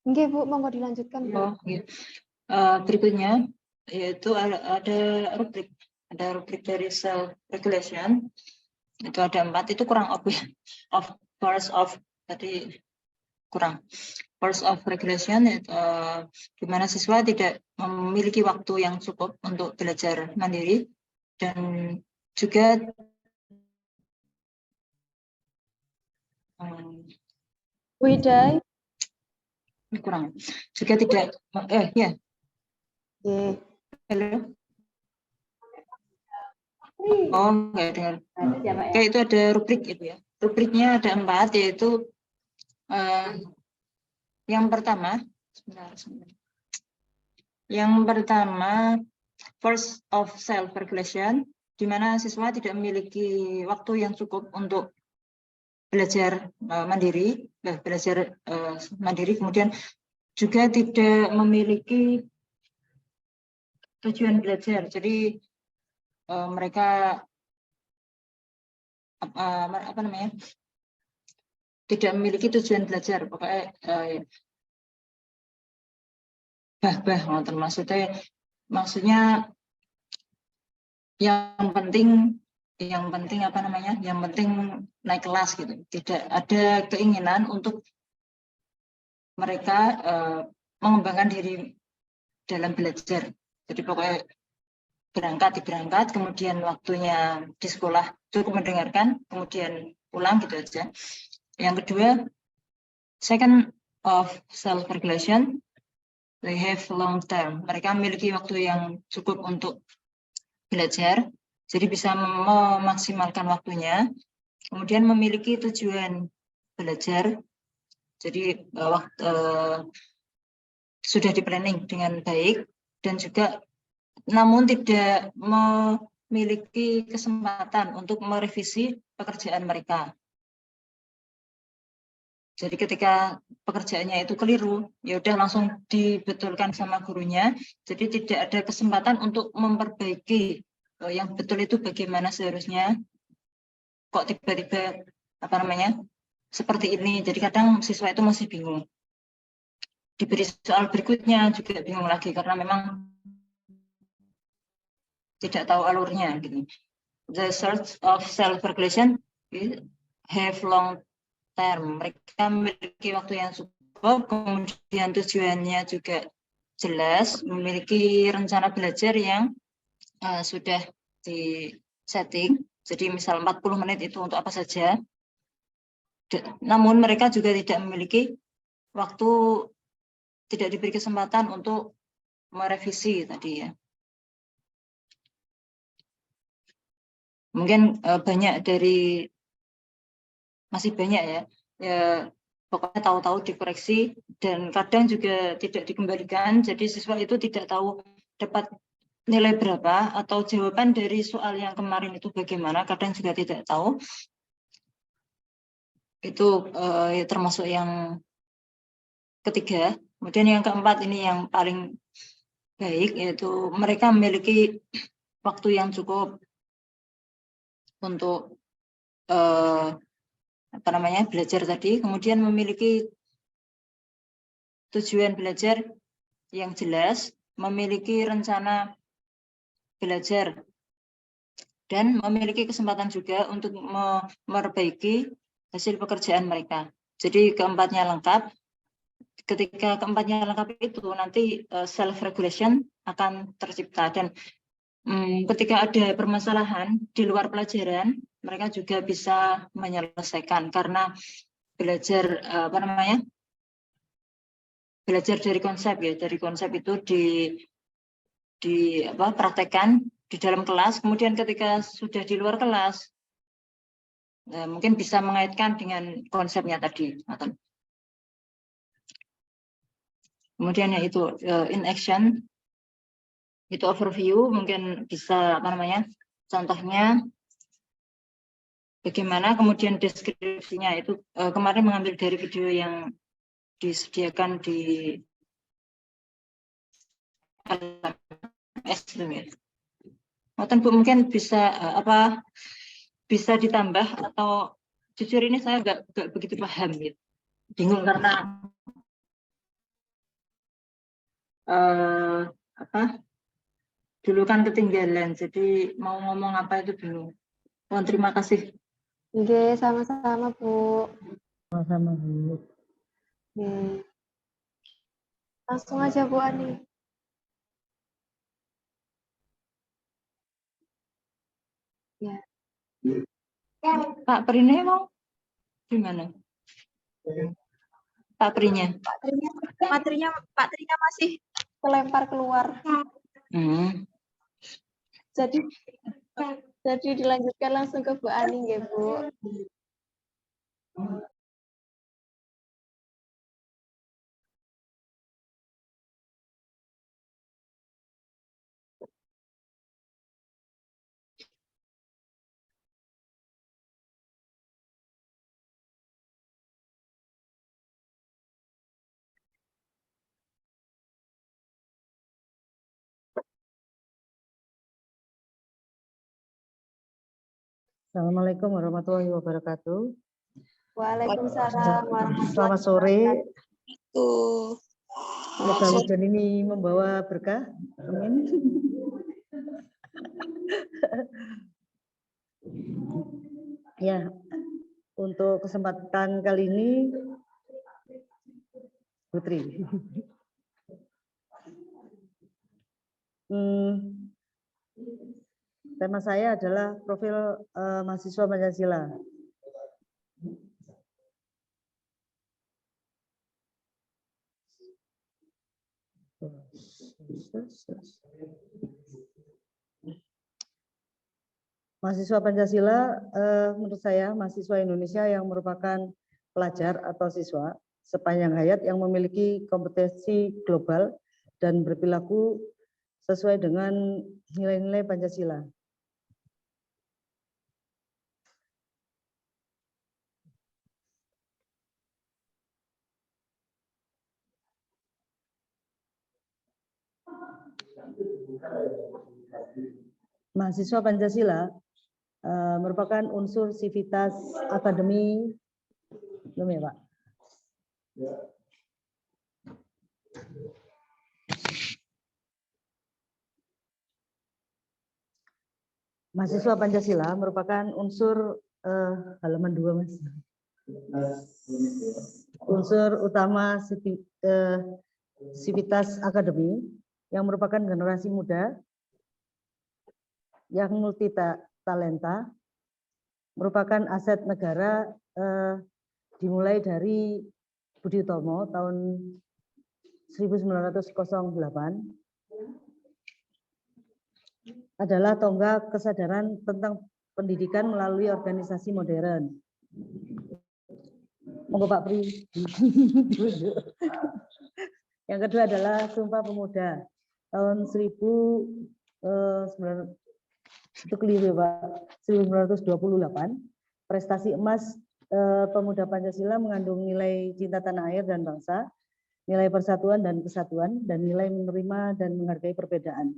Oke, Bu, monggo dilanjutkan, Bu. Oh, iya. Berikutnya yaitu ada rubrik dari self regulation. Itu ada 4, itu kurang force of tadi kurang. Force of regulation di mana siswa tidak memiliki waktu yang cukup untuk belajar mandiri dan juga Bu Hidayah. kurang. Juga tidak ya. Halo. Oh, enggak dengar. Kayak itu ada rubrik itu ya. Rubriknya ada 4 yaitu yang pertama, Yang pertama, force of self-regulation, di mana siswa tidak memiliki waktu yang cukup untuk belajar mandiri, kemudian juga tidak memiliki tujuan belajar. Jadi mereka tidak memiliki tujuan belajar, pokoknya maksudnya yang penting naik kelas gitu. Tidak ada keinginan untuk mereka mengembangkan diri dalam belajar. Jadi pokoknya berangkat, kemudian waktunya di sekolah cukup mendengarkan, kemudian pulang gitu aja. Yang kedua, second of self-regulation, they have long term. Mereka memiliki waktu yang cukup untuk belajar, jadi bisa memaksimalkan waktunya. Kemudian memiliki tujuan belajar, jadi sudah di planning dengan baik, dan juga namun tidak memiliki kesempatan untuk merevisi pekerjaan mereka. Jadi ketika pekerjaannya itu keliru, ya udah langsung dibetulkan sama gurunya. Jadi tidak ada kesempatan untuk memperbaiki yang betul itu bagaimana seharusnya, kok tiba-tiba seperti ini. Jadi kadang siswa itu masih bingung. Diberi soal berikutnya juga bingung lagi karena memang tidak tahu alurnya gitu. The search of self-regulation have long term. Mereka memiliki waktu yang cukup, kemudian tujuannya juga jelas, memiliki rencana belajar yang sudah di setting. Jadi misal 40 menit itu untuk apa saja. Namun mereka juga tidak memiliki waktu, tidak diberi kesempatan untuk merevisi tadi ya. Mungkin masih banyak ya, pokoknya tahu-tahu dikoreksi dan kadang juga tidak dikembalikan, jadi siswa itu tidak tahu dapat nilai berapa atau jawaban dari soal yang kemarin itu bagaimana, kadang juga tidak tahu. Itu termasuk yang ketiga. Kemudian yang keempat ini yang paling baik, yaitu mereka memiliki waktu yang cukup untuk belajar tadi, kemudian memiliki tujuan belajar yang jelas, memiliki rencana belajar, dan memiliki kesempatan juga untuk memperbaiki hasil pekerjaan mereka. Jadi keempatnya lengkap. Ketika keempatnya lengkap itu nanti self-regulation akan tercipta, dan ketika ada permasalahan di luar pelajaran, mereka juga bisa menyelesaikan karena belajar belajar dari konsep ya, dari konsep itu praktekkan di dalam kelas, kemudian ketika sudah di luar kelas mungkin bisa mengaitkan dengan konsepnya tadi. Kemudian yaitu in action, itu overview, mungkin bisa contohnya bagaimana, kemudian deskripsinya itu kemarin mengambil dari video yang disediakan di LMS. Bu, mungkin bisa bisa ditambah, atau jujur ini saya nggak begitu paham gitu. Bingung karena dulu kan ketinggalan, jadi mau ngomong apa itu bingung. Mohon terima kasih. Oke, sama-sama Bu. Sama-sama Bu. Oke. Langsung aja Bu Ani. Ya. Pak Prine mau gimana? Pak Prinya. Materinya Pak Trina masih kelempar keluar. Jadi dilanjutkan langsung ke Bu Ani ya Bu. Assalamualaikum warahmatullahi wabarakatuh. Waalaikumsalam warahmatullahi Selamat sore. wabarakatuh. Semoga hujan ini membawa berkah. Amin. Ya, untuk kesempatan kali ini, Putri. Tema saya adalah profil mahasiswa Pancasila. Mahasiswa Pancasila, menurut saya, mahasiswa Indonesia yang merupakan pelajar atau siswa sepanjang hayat yang memiliki kompetensi global dan berperilaku sesuai dengan nilai-nilai Pancasila. mahasiswa Pancasila merupakan unsur sivitas akademi, belum ya Pak? Mahasiswa Pancasila merupakan unsur halaman 2 Mas. Unsur utama sivitas akademi yang merupakan generasi muda yang multi talenta, merupakan aset negara dimulai dari Budi Utomo tahun 1908, adalah tonggak kesadaran tentang pendidikan melalui organisasi modern. Monggo Pak Pri. Yang kedua adalah Sumpah Pemuda tahun 1928. Prestasi emas pemuda Pancasila mengandung nilai cinta tanah air dan bangsa, nilai persatuan dan kesatuan, dan nilai menerima dan menghargai perbedaan.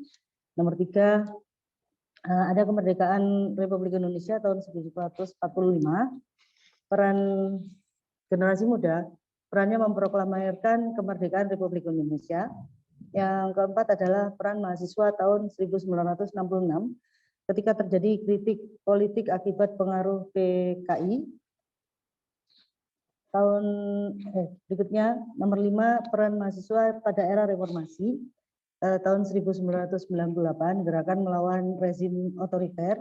Nomor 3, ada kemerdekaan Republik Indonesia tahun 1945. Peran generasi muda, perannya memproklamirkan kemerdekaan Republik Indonesia. Yang keempat adalah peran mahasiswa tahun 1966 ketika terjadi kritik politik akibat pengaruh PKI. Tahun berikutnya, nomor 5, peran mahasiswa pada era reformasi tahun 1998, gerakan melawan rezim otoriter.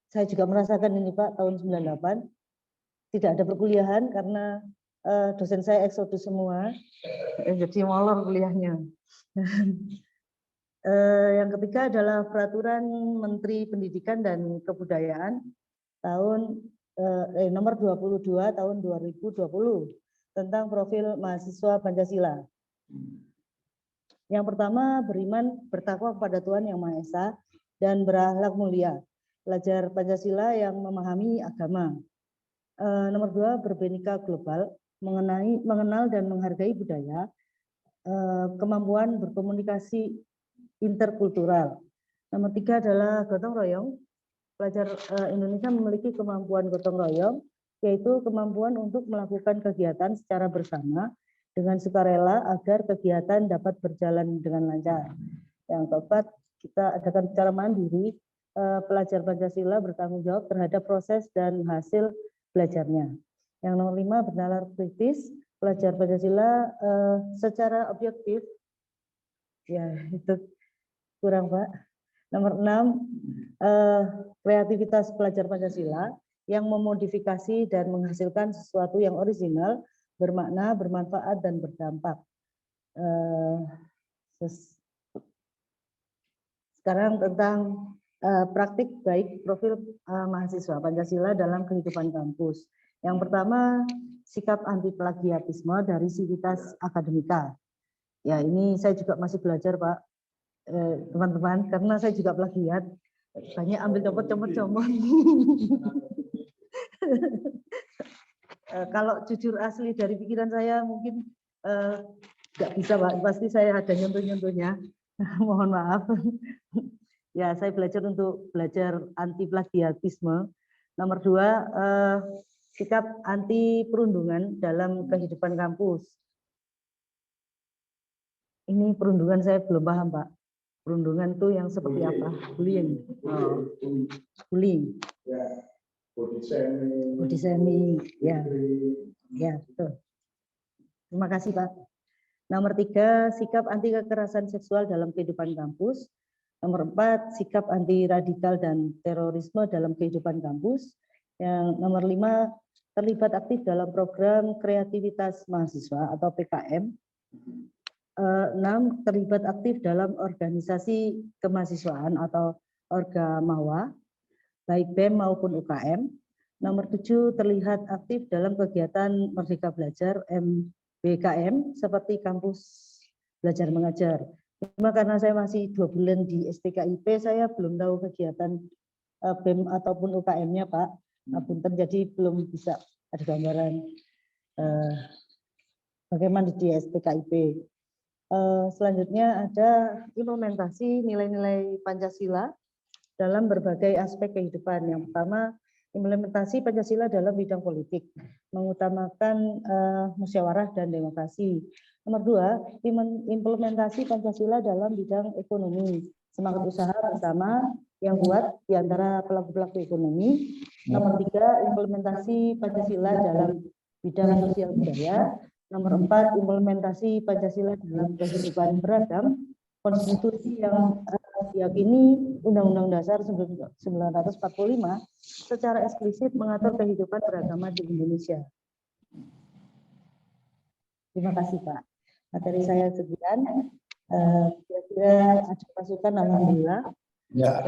Saya juga merasakan ini Pak, tahun 98, tidak ada perkuliahan karena dosen saya eksodus semua, jadi molor kuliahnya. Yang ketiga adalah Peraturan Menteri Pendidikan dan Kebudayaan tahun nomor 22 tahun 2020 tentang profil mahasiswa Pancasila. Yang pertama, beriman bertakwa kepada Tuhan Yang Maha Esa dan berakhlak mulia, pelajar Pancasila yang memahami agama. Nomor 2, berbhinneka global, mengenal dan menghargai budaya, kemampuan berkomunikasi interkultural. Nomor 3 adalah gotong royong. Pelajar Indonesia memiliki kemampuan gotong royong, yaitu kemampuan untuk melakukan kegiatan secara bersama dengan sukarela agar kegiatan dapat berjalan dengan lancar. Yang keempat, kita adakan secara mandiri. Pelajar Pancasila bertanggung jawab terhadap proses dan hasil belajarnya. Yang nomor 5, bernalar kritis. Pelajar Pancasila secara objektif, ya itu kurang Pak. Nomor 6, kreativitas pelajar Pancasila yang memodifikasi dan menghasilkan sesuatu yang original, bermakna, bermanfaat, dan berdampak. Sekarang tentang praktik baik profil mahasiswa Pancasila dalam kehidupan kampus. Yang pertama, sikap anti plagiatisme dari Sivitas Akademika. Ya, ini saya juga masih belajar Pak, teman-teman, karena saya juga plagiat, banyak ambil comot. Kalau jujur asli dari pikiran saya mungkin nggak bisa Pak, pasti saya ada nyentuh-nyentuhnya. Mohon maaf. Ya, saya belajar untuk belajar anti plagiatisme. Nomor 2, sikap anti perundungan dalam kehidupan kampus. Ini perundungan saya belum paham Pak. Perundungan itu yang seperti apa? Bullying. Bullying. Body shaming. Ya. Ya, betul. Terima kasih Pak. Nomor 3, sikap anti kekerasan seksual dalam kehidupan kampus. Nomor 4, sikap anti radikal dan terorisme dalam kehidupan kampus. Yang nomor 5, terlibat aktif dalam program kreativitas mahasiswa atau PKM. 6, terlibat aktif dalam organisasi kemahasiswaan atau Orgamawa, baik BEM maupun UKM. Nomor 7, terlihat aktif dalam kegiatan Merdeka Belajar MBKM seperti kampus belajar mengajar. Cuma karena saya masih 2 bulan di STKIP, saya belum tahu kegiatan BEM ataupun UKM-nya Pak. Punten, jadi belum bisa ada gambaran bagaimana di STKIP. Selanjutnya ada implementasi nilai-nilai Pancasila dalam berbagai aspek kehidupan. Yang pertama, implementasi Pancasila dalam bidang politik, mengutamakan musyawarah dan demokrasi. Nomor dua, implementasi Pancasila dalam bidang ekonomi, semangat usaha bersama yang kuat di antara pelaku-pelaku ekonomi. Nomor tiga, implementasi Pancasila dalam bidang sosial budaya. Nomor empat, implementasi Pancasila dalam kehidupan beragam, konstitusi yang diyakini Undang-Undang Dasar 1945 secara eksplisit mengatur kehidupan beragama di Indonesia. Terima kasih, Pak. Materi saya sekian. Kira-kira ada masukan, alhamdulillah. Ya.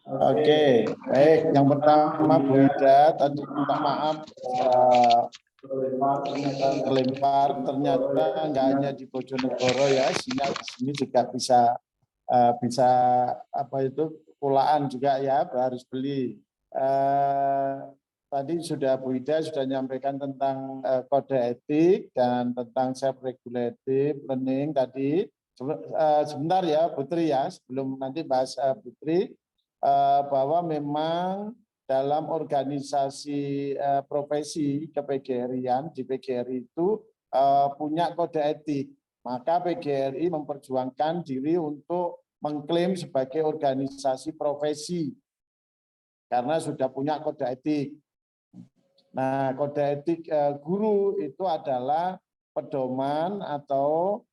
Oke, baik. Yang pertama Bu Ida tadi minta maaf kelempar, ternyata nggak hanya di Bojonegoro ya, di sini juga bisa apa itu pulaan juga ya, harus beli. Tadi sudah Bu Ida sudah menyampaikan tentang kode etik dan tentang self regulative learning tadi. Sebentar ya Putri ya, sebelum nanti bahas Putri, bahwa memang dalam organisasi profesi ke-PGRI-an di PGRI itu punya kode etik. Maka PGRI memperjuangkan diri untuk mengklaim sebagai organisasi profesi karena sudah punya kode etik. Nah, kode etik guru itu adalah pedoman atau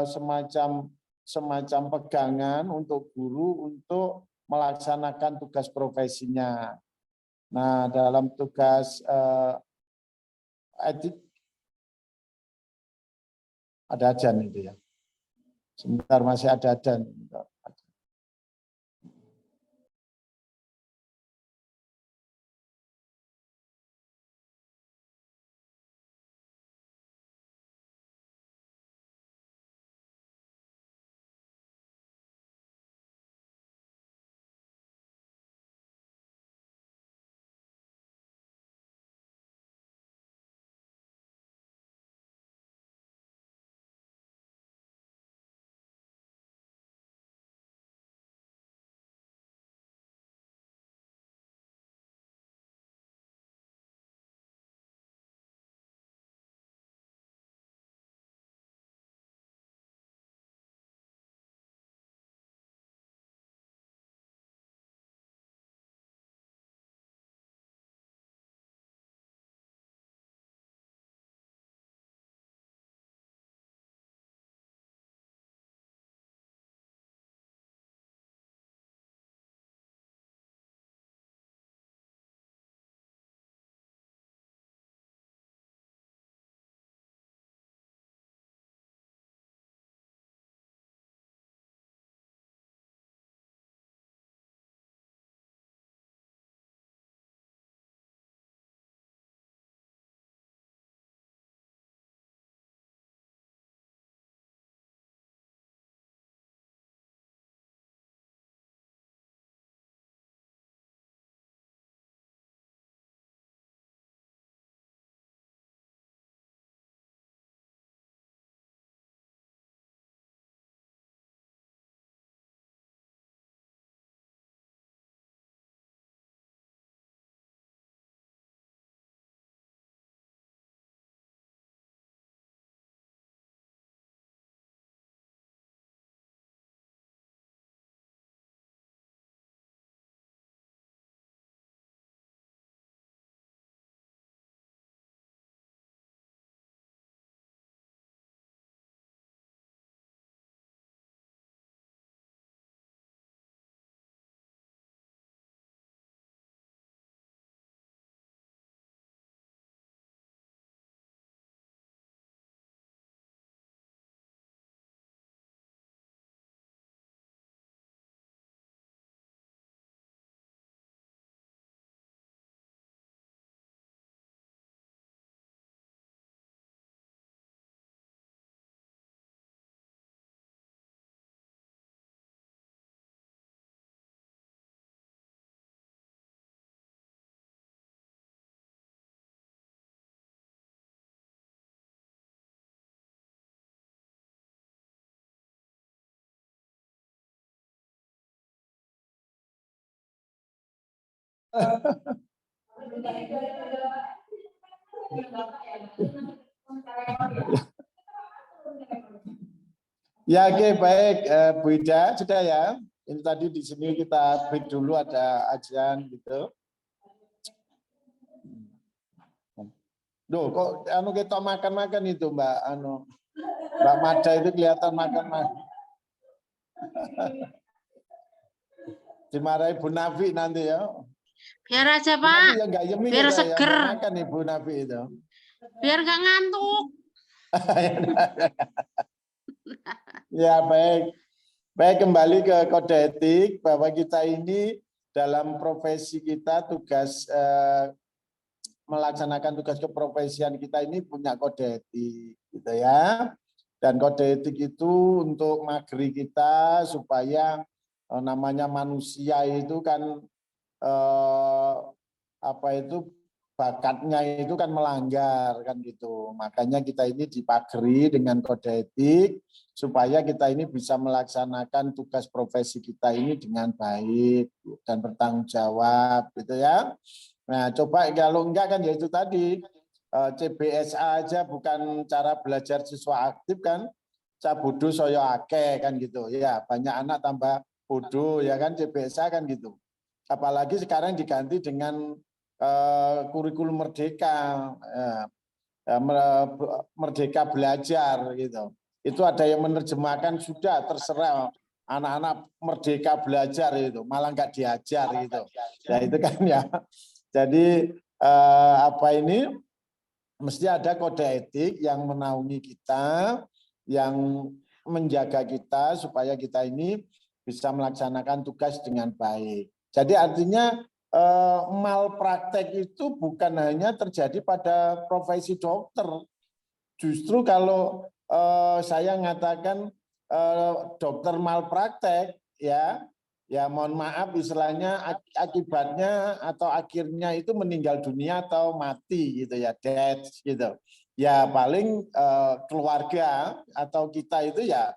semacam pegangan untuk guru untuk melaksanakan tugas profesinya. Nah, dalam tugas etik ada ajan itu ya. Sebentar masih ada ajan. Ya, oke, baik, Bu Ida, sudah ya. Ini tadi di sini kita break dulu, ada ajian gitu. Duh, kok anu kita makan-makan itu Mbak Mada itu kelihatan makan-makan. Dimarahi Bu Nafi nanti ya. Biar aja Bu Nafi Pak, ya nggak yemi biar kita ya, seger, nggak makan nih Bu Nafi itu. biar nggak ngantuk. Ya, baik. Baik, kembali ke kode etik bahwa kita ini dalam profesi kita tugas melaksanakan tugas keprofesian kita ini punya kode etik gitu ya. Dan kode etik itu untuk magri kita supaya namanya manusia itu kan bakatnya itu kan melanggar kan gitu. Makanya kita ini dipagari dengan kode etik supaya kita ini bisa melaksanakan tugas profesi kita ini dengan baik dan bertanggung jawab gitu ya. Nah, coba kalau enggak kan ya itu tadi CBSA aja bukan cara belajar siswa aktif kan. Cabudu soyo ake kan gitu. Ya, banyak anak tambah bodoh ya kan CBSA kan gitu. Apalagi sekarang diganti dengan kurikulum merdeka, merdeka belajar gitu. Itu ada yang menerjemahkan sudah terserah anak-anak merdeka belajar itu, malah nggak diajar gitu. Ya itu kan ya. Jadi mesti ada kode etik yang menaungi kita, yang menjaga kita supaya kita ini bisa melaksanakan tugas dengan baik. Jadi artinya malpraktek itu bukan hanya terjadi pada profesi dokter. Justru kalau saya mengatakan dokter malpraktek, ya mohon maaf istilahnya akibatnya atau akhirnya itu meninggal dunia atau mati gitu ya, death gitu. Ya paling keluarga atau kita itu ya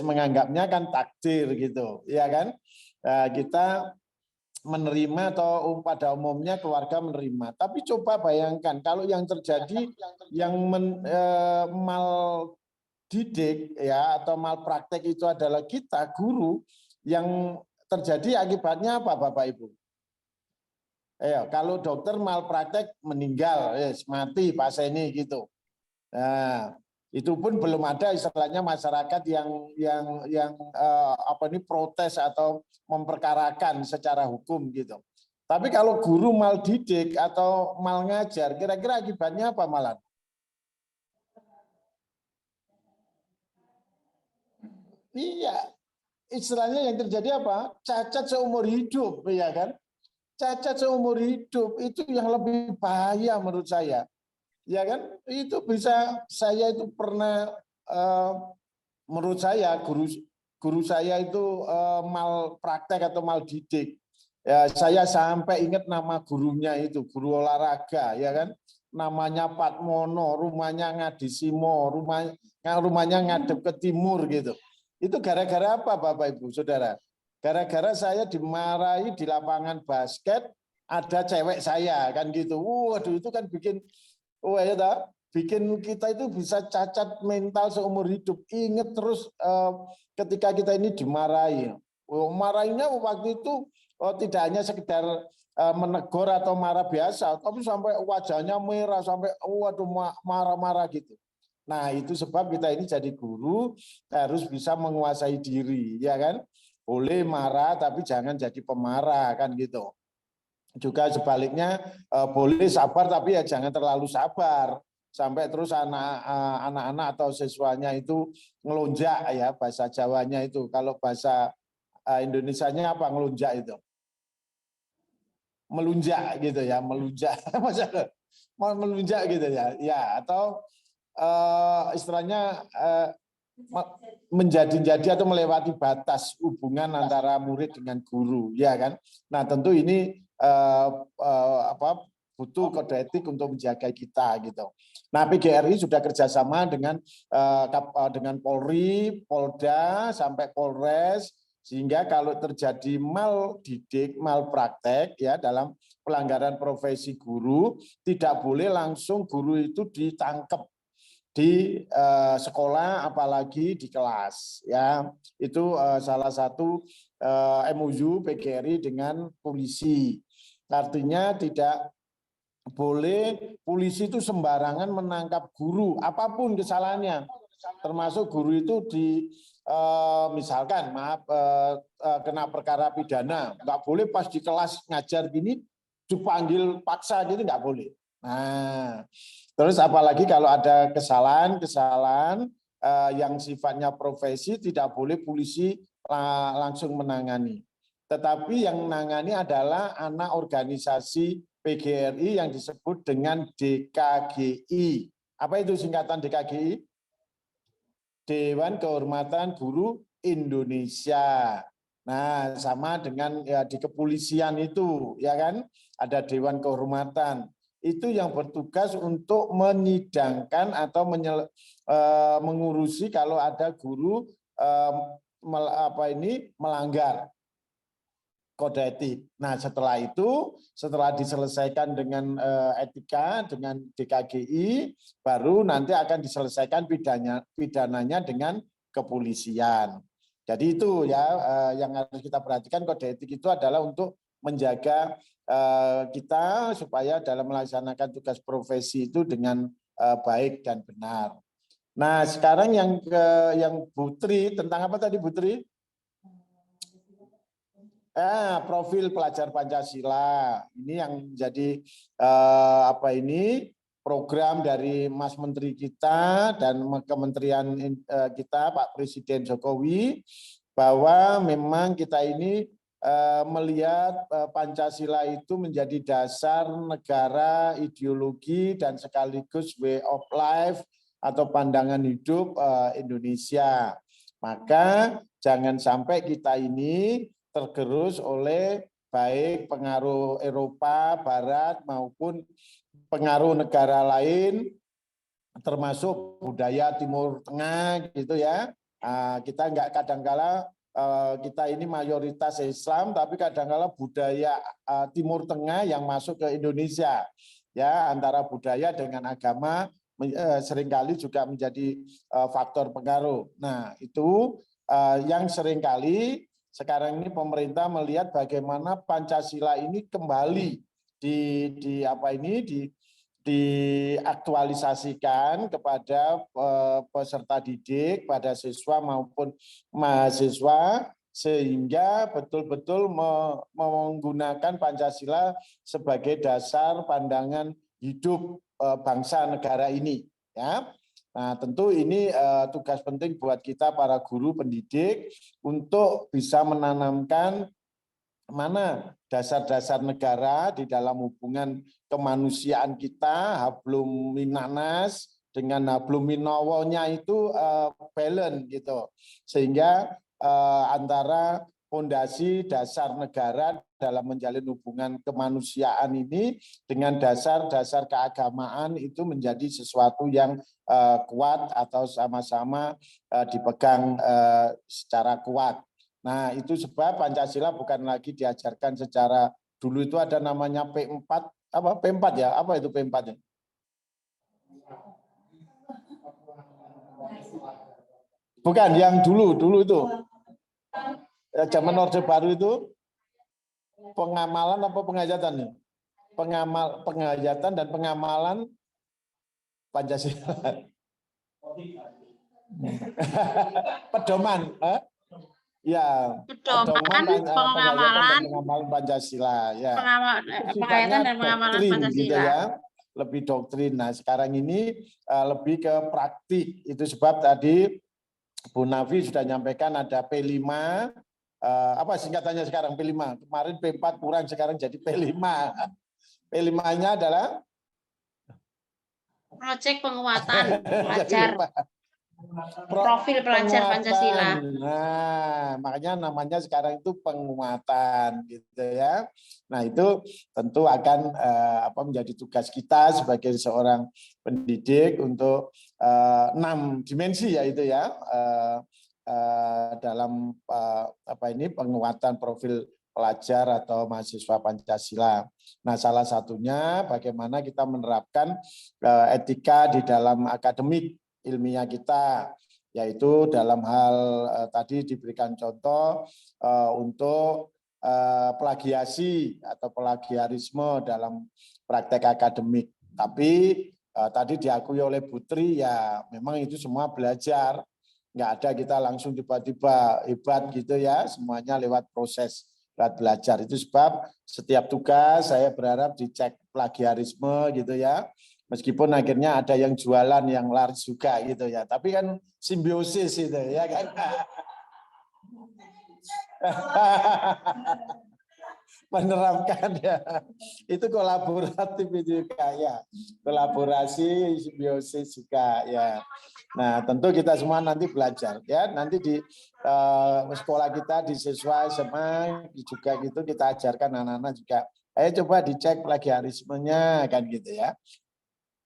menganggapnya kan takdir gitu, ya kan. Kita menerima atau pada umumnya keluarga menerima. Tapi coba bayangkan kalau yang terjadi yang mal didik ya atau malpraktek itu adalah kita guru, yang terjadi akibatnya apa Bapak Ibu? Kalau dokter malpraktek meninggal, mati pasien ini gitu. Nah, itu pun belum ada istilahnya masyarakat yang protes atau memperkarakan secara hukum gitu. Tapi kalau guru mal didik atau mal ngajar, kira-kira akibatnya apa malah? Iya, istilahnya yang terjadi apa? Cacat seumur hidup, ya kan? Cacat seumur hidup itu yang lebih bahaya menurut saya. Ya kan, itu bisa, saya itu pernah menurut saya guru saya itu mal praktek atau mal didik. Ya, saya sampai ingat nama gurunya itu, guru olahraga, ya kan, namanya Patmono, rumahnya Ngadisimo, rumahnya ngadep ke timur gitu. Itu gara-gara apa Bapak Ibu Saudara? Gara-gara saya dimarahi di lapangan basket, ada cewek saya kan gitu. Waduh, itu kan bikin bikin kita itu bisa cacat mental seumur hidup. Ingat terus ketika kita ini dimarahi. Marahinya waktu itu tidak hanya sekedar menegur atau marah biasa, tapi sampai wajahnya merah, sampai waduh marah-marah gitu. Nah, itu sebab kita ini jadi guru harus bisa menguasai diri, ya kan? Boleh marah tapi jangan jadi pemarah kan gitu. Juga sebaliknya boleh sabar tapi ya jangan terlalu sabar sampai terus anak-anak atau siswanya itu ngelonjak ya, bahasa Jawanya itu. Kalau bahasa Indonesianya apa ngelonjak itu? Melunjak gitu ya, melunjak. Melunjak gitu ya. Ya, atau istilahnya menjadi-jadi atau melewati batas hubungan antara murid dengan guru, ya kan? Nah, tentu ini butuh kode etik untuk menjaga kita gitu. Nah, PGRI sudah kerjasama dengan Polri, Polda, sampai Polres, Sehingga kalau terjadi maldidik, malpraktek ya dalam pelanggaran profesi guru, tidak boleh langsung guru itu ditangkap di sekolah apalagi di kelas ya. Itu salah satu MOU PGRI dengan polisi. Artinya tidak boleh polisi itu sembarangan menangkap guru apapun kesalahannya, termasuk guru itu misalkan kena perkara pidana, nggak boleh pas di kelas ngajar gini dipanggil paksa gitu, nggak boleh. Nah, terus apalagi kalau ada kesalahan yang sifatnya profesi, tidak boleh polisi langsung menangani. Tetapi yang menangani adalah anak organisasi PGRI yang disebut dengan DKGI. Apa itu singkatan DKGI? Dewan Kehormatan Guru Indonesia. Nah, sama dengan ya di kepolisian itu, ya kan? Ada Dewan Kehormatan. Itu yang bertugas untuk menyidangkan atau mengurusi kalau ada guru melanggar kode etik. Nah, setelah itu, setelah diselesaikan dengan etika, dengan DKGI, baru nanti akan diselesaikan pidananya dengan kepolisian. Jadi itu ya yang harus kita perhatikan, kode etik itu adalah untuk menjaga kita supaya dalam melaksanakan tugas profesi itu dengan baik dan benar. Nah, sekarang yang Bu Tri, tentang apa tadi Bu Tri? Profil pelajar Pancasila. Ini yang menjadi program dari Mas Menteri kita dan Kementerian kita Pak Presiden Jokowi, bahwa memang kita ini melihat Pancasila itu menjadi dasar negara, ideologi, dan sekaligus way of life atau pandangan hidup Indonesia. Maka jangan sampai kita ini tergerus oleh baik pengaruh Eropa Barat maupun pengaruh negara lain, termasuk budaya Timur Tengah gitu ya. Kita enggak kadangkala kita ini mayoritas Islam, tapi kadangkala budaya Timur Tengah yang masuk ke Indonesia. Ya, antara budaya dengan agama seringkali juga menjadi faktor pengaruh. Nah, itu yang seringkali sekarang ini pemerintah melihat bagaimana Pancasila ini kembali diaktualisasikan kepada peserta didik, pada siswa maupun mahasiswa, sehingga betul-betul menggunakan Pancasila sebagai dasar pandangan hidup bangsa negara ini. Ya. Nah, tentu ini tugas penting buat kita para guru pendidik untuk bisa menanamkan mana dasar-dasar negara di dalam hubungan kemanusiaan kita, hablum minanas dengan hablum minawonya itu balance gitu. Sehingga antara fondasi dasar negara dalam menjalin hubungan kemanusiaan ini dengan dasar-dasar keagamaan itu menjadi sesuatu yang kuat atau sama-sama dipegang secara kuat. Nah, itu sebab Pancasila bukan lagi diajarkan secara, dulu itu ada namanya P4, P4 ya, apa itu P4-nya? Bukan, yang dulu itu. Zaman Orde Baru itu pengamalan apa penghayatan? Penghayatan dan pengamalan Pancasila. Pedoman, ya. Pedoman, pengamalan Pancasila, ya. penghayatan dan pengamalan Pancasila. Gitu ya. Lebih doktrin. Nah, sekarang ini lebih ke praktik. Itu sebab tadi Bu Nafi sudah nyampaikan ada P5. Apa singkatannya sekarang P5? Kemarin P4 kurang, sekarang jadi P5. P5-nya adalah proyek penguatan pelajar, profil pelajar Pancasila. Nah, makanya namanya sekarang itu penguatan gitu ya. Nah, itu tentu akan menjadi tugas kita sebagai seorang pendidik untuk 6 dimensi ya itu ya. dalam penguatan profil pelajar atau mahasiswa Pancasila. Nah, salah satunya bagaimana kita menerapkan etika di dalam akademik ilmiah kita, yaitu dalam hal tadi diberikan contoh untuk plagiasi atau plagiarisme dalam praktek akademik. Tapi tadi diakui oleh Putri, ya memang itu semua belajar. Nggak ada kita langsung tiba-tiba hebat gitu ya, semuanya lewat proses, lewat belajar. Itu sebab setiap tugas saya berharap dicek plagiarisme gitu ya. Meskipun akhirnya ada yang jualan yang laris juga gitu ya. Tapi kan simbiosis itu ya kan. Menerapkan ya, itu kolaboratif juga ya, kolaborasi simbiosis juga ya. Nah, tentu kita semua nanti belajar ya, nanti di sekolah kita di siswa SMA juga gitu kita ajarkan anak-anak juga, ayo coba dicek plagiarismenya kan gitu ya.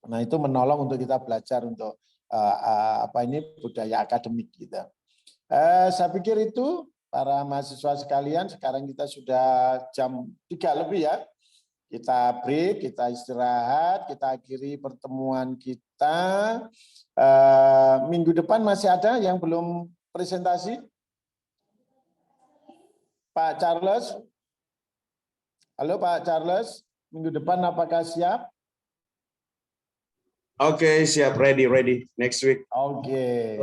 Nah, itu menolong untuk kita belajar untuk budaya akademik kita. Saya pikir itu para mahasiswa sekalian, sekarang kita sudah jam 3 lebih ya. Kita break, kita istirahat, kita akhiri pertemuan kita. Minggu depan masih ada yang belum presentasi? Pak Charles? Halo Pak Charles, minggu depan apakah siap? Oke, siap, ready next week. Oke.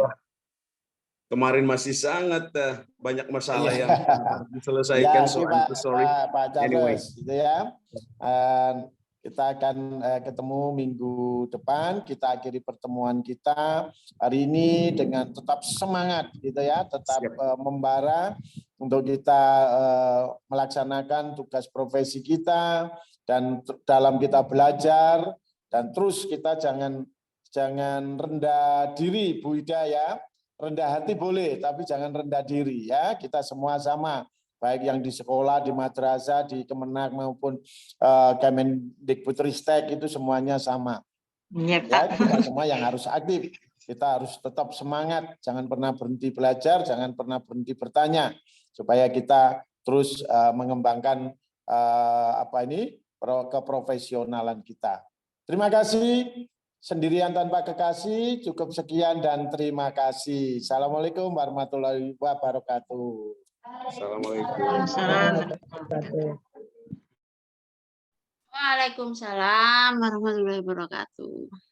Kemarin masih sangat banyak masalah yang harus Ya, diselesaikan, so I'm so sorry. Pak Charles, Anyway. gitu ya. Kita akan ketemu minggu depan. Kita akhiri pertemuan kita hari ini dengan tetap semangat, gitu ya, tetap membara untuk kita melaksanakan tugas profesi kita dan dalam kita belajar, dan terus kita jangan rendah diri, Bu Ida ya. Rendah hati boleh, tapi jangan rendah diri ya. Kita semua sama, baik yang di sekolah, di madrasah, di Kemenak maupun Kemendikbudristek, itu semuanya sama. Ya, Ya, kita semua yang harus aktif. Kita harus tetap semangat, jangan pernah berhenti belajar, jangan pernah berhenti bertanya, supaya kita terus mengembangkan keprofesionalan kita. Terima kasih. Sendirian tanpa kekasih, cukup sekian dan terima kasih. Assalamualaikum warahmatullahi wabarakatuh. Assalamualaikum. Waalaikumsalam warahmatullahi wabarakatuh.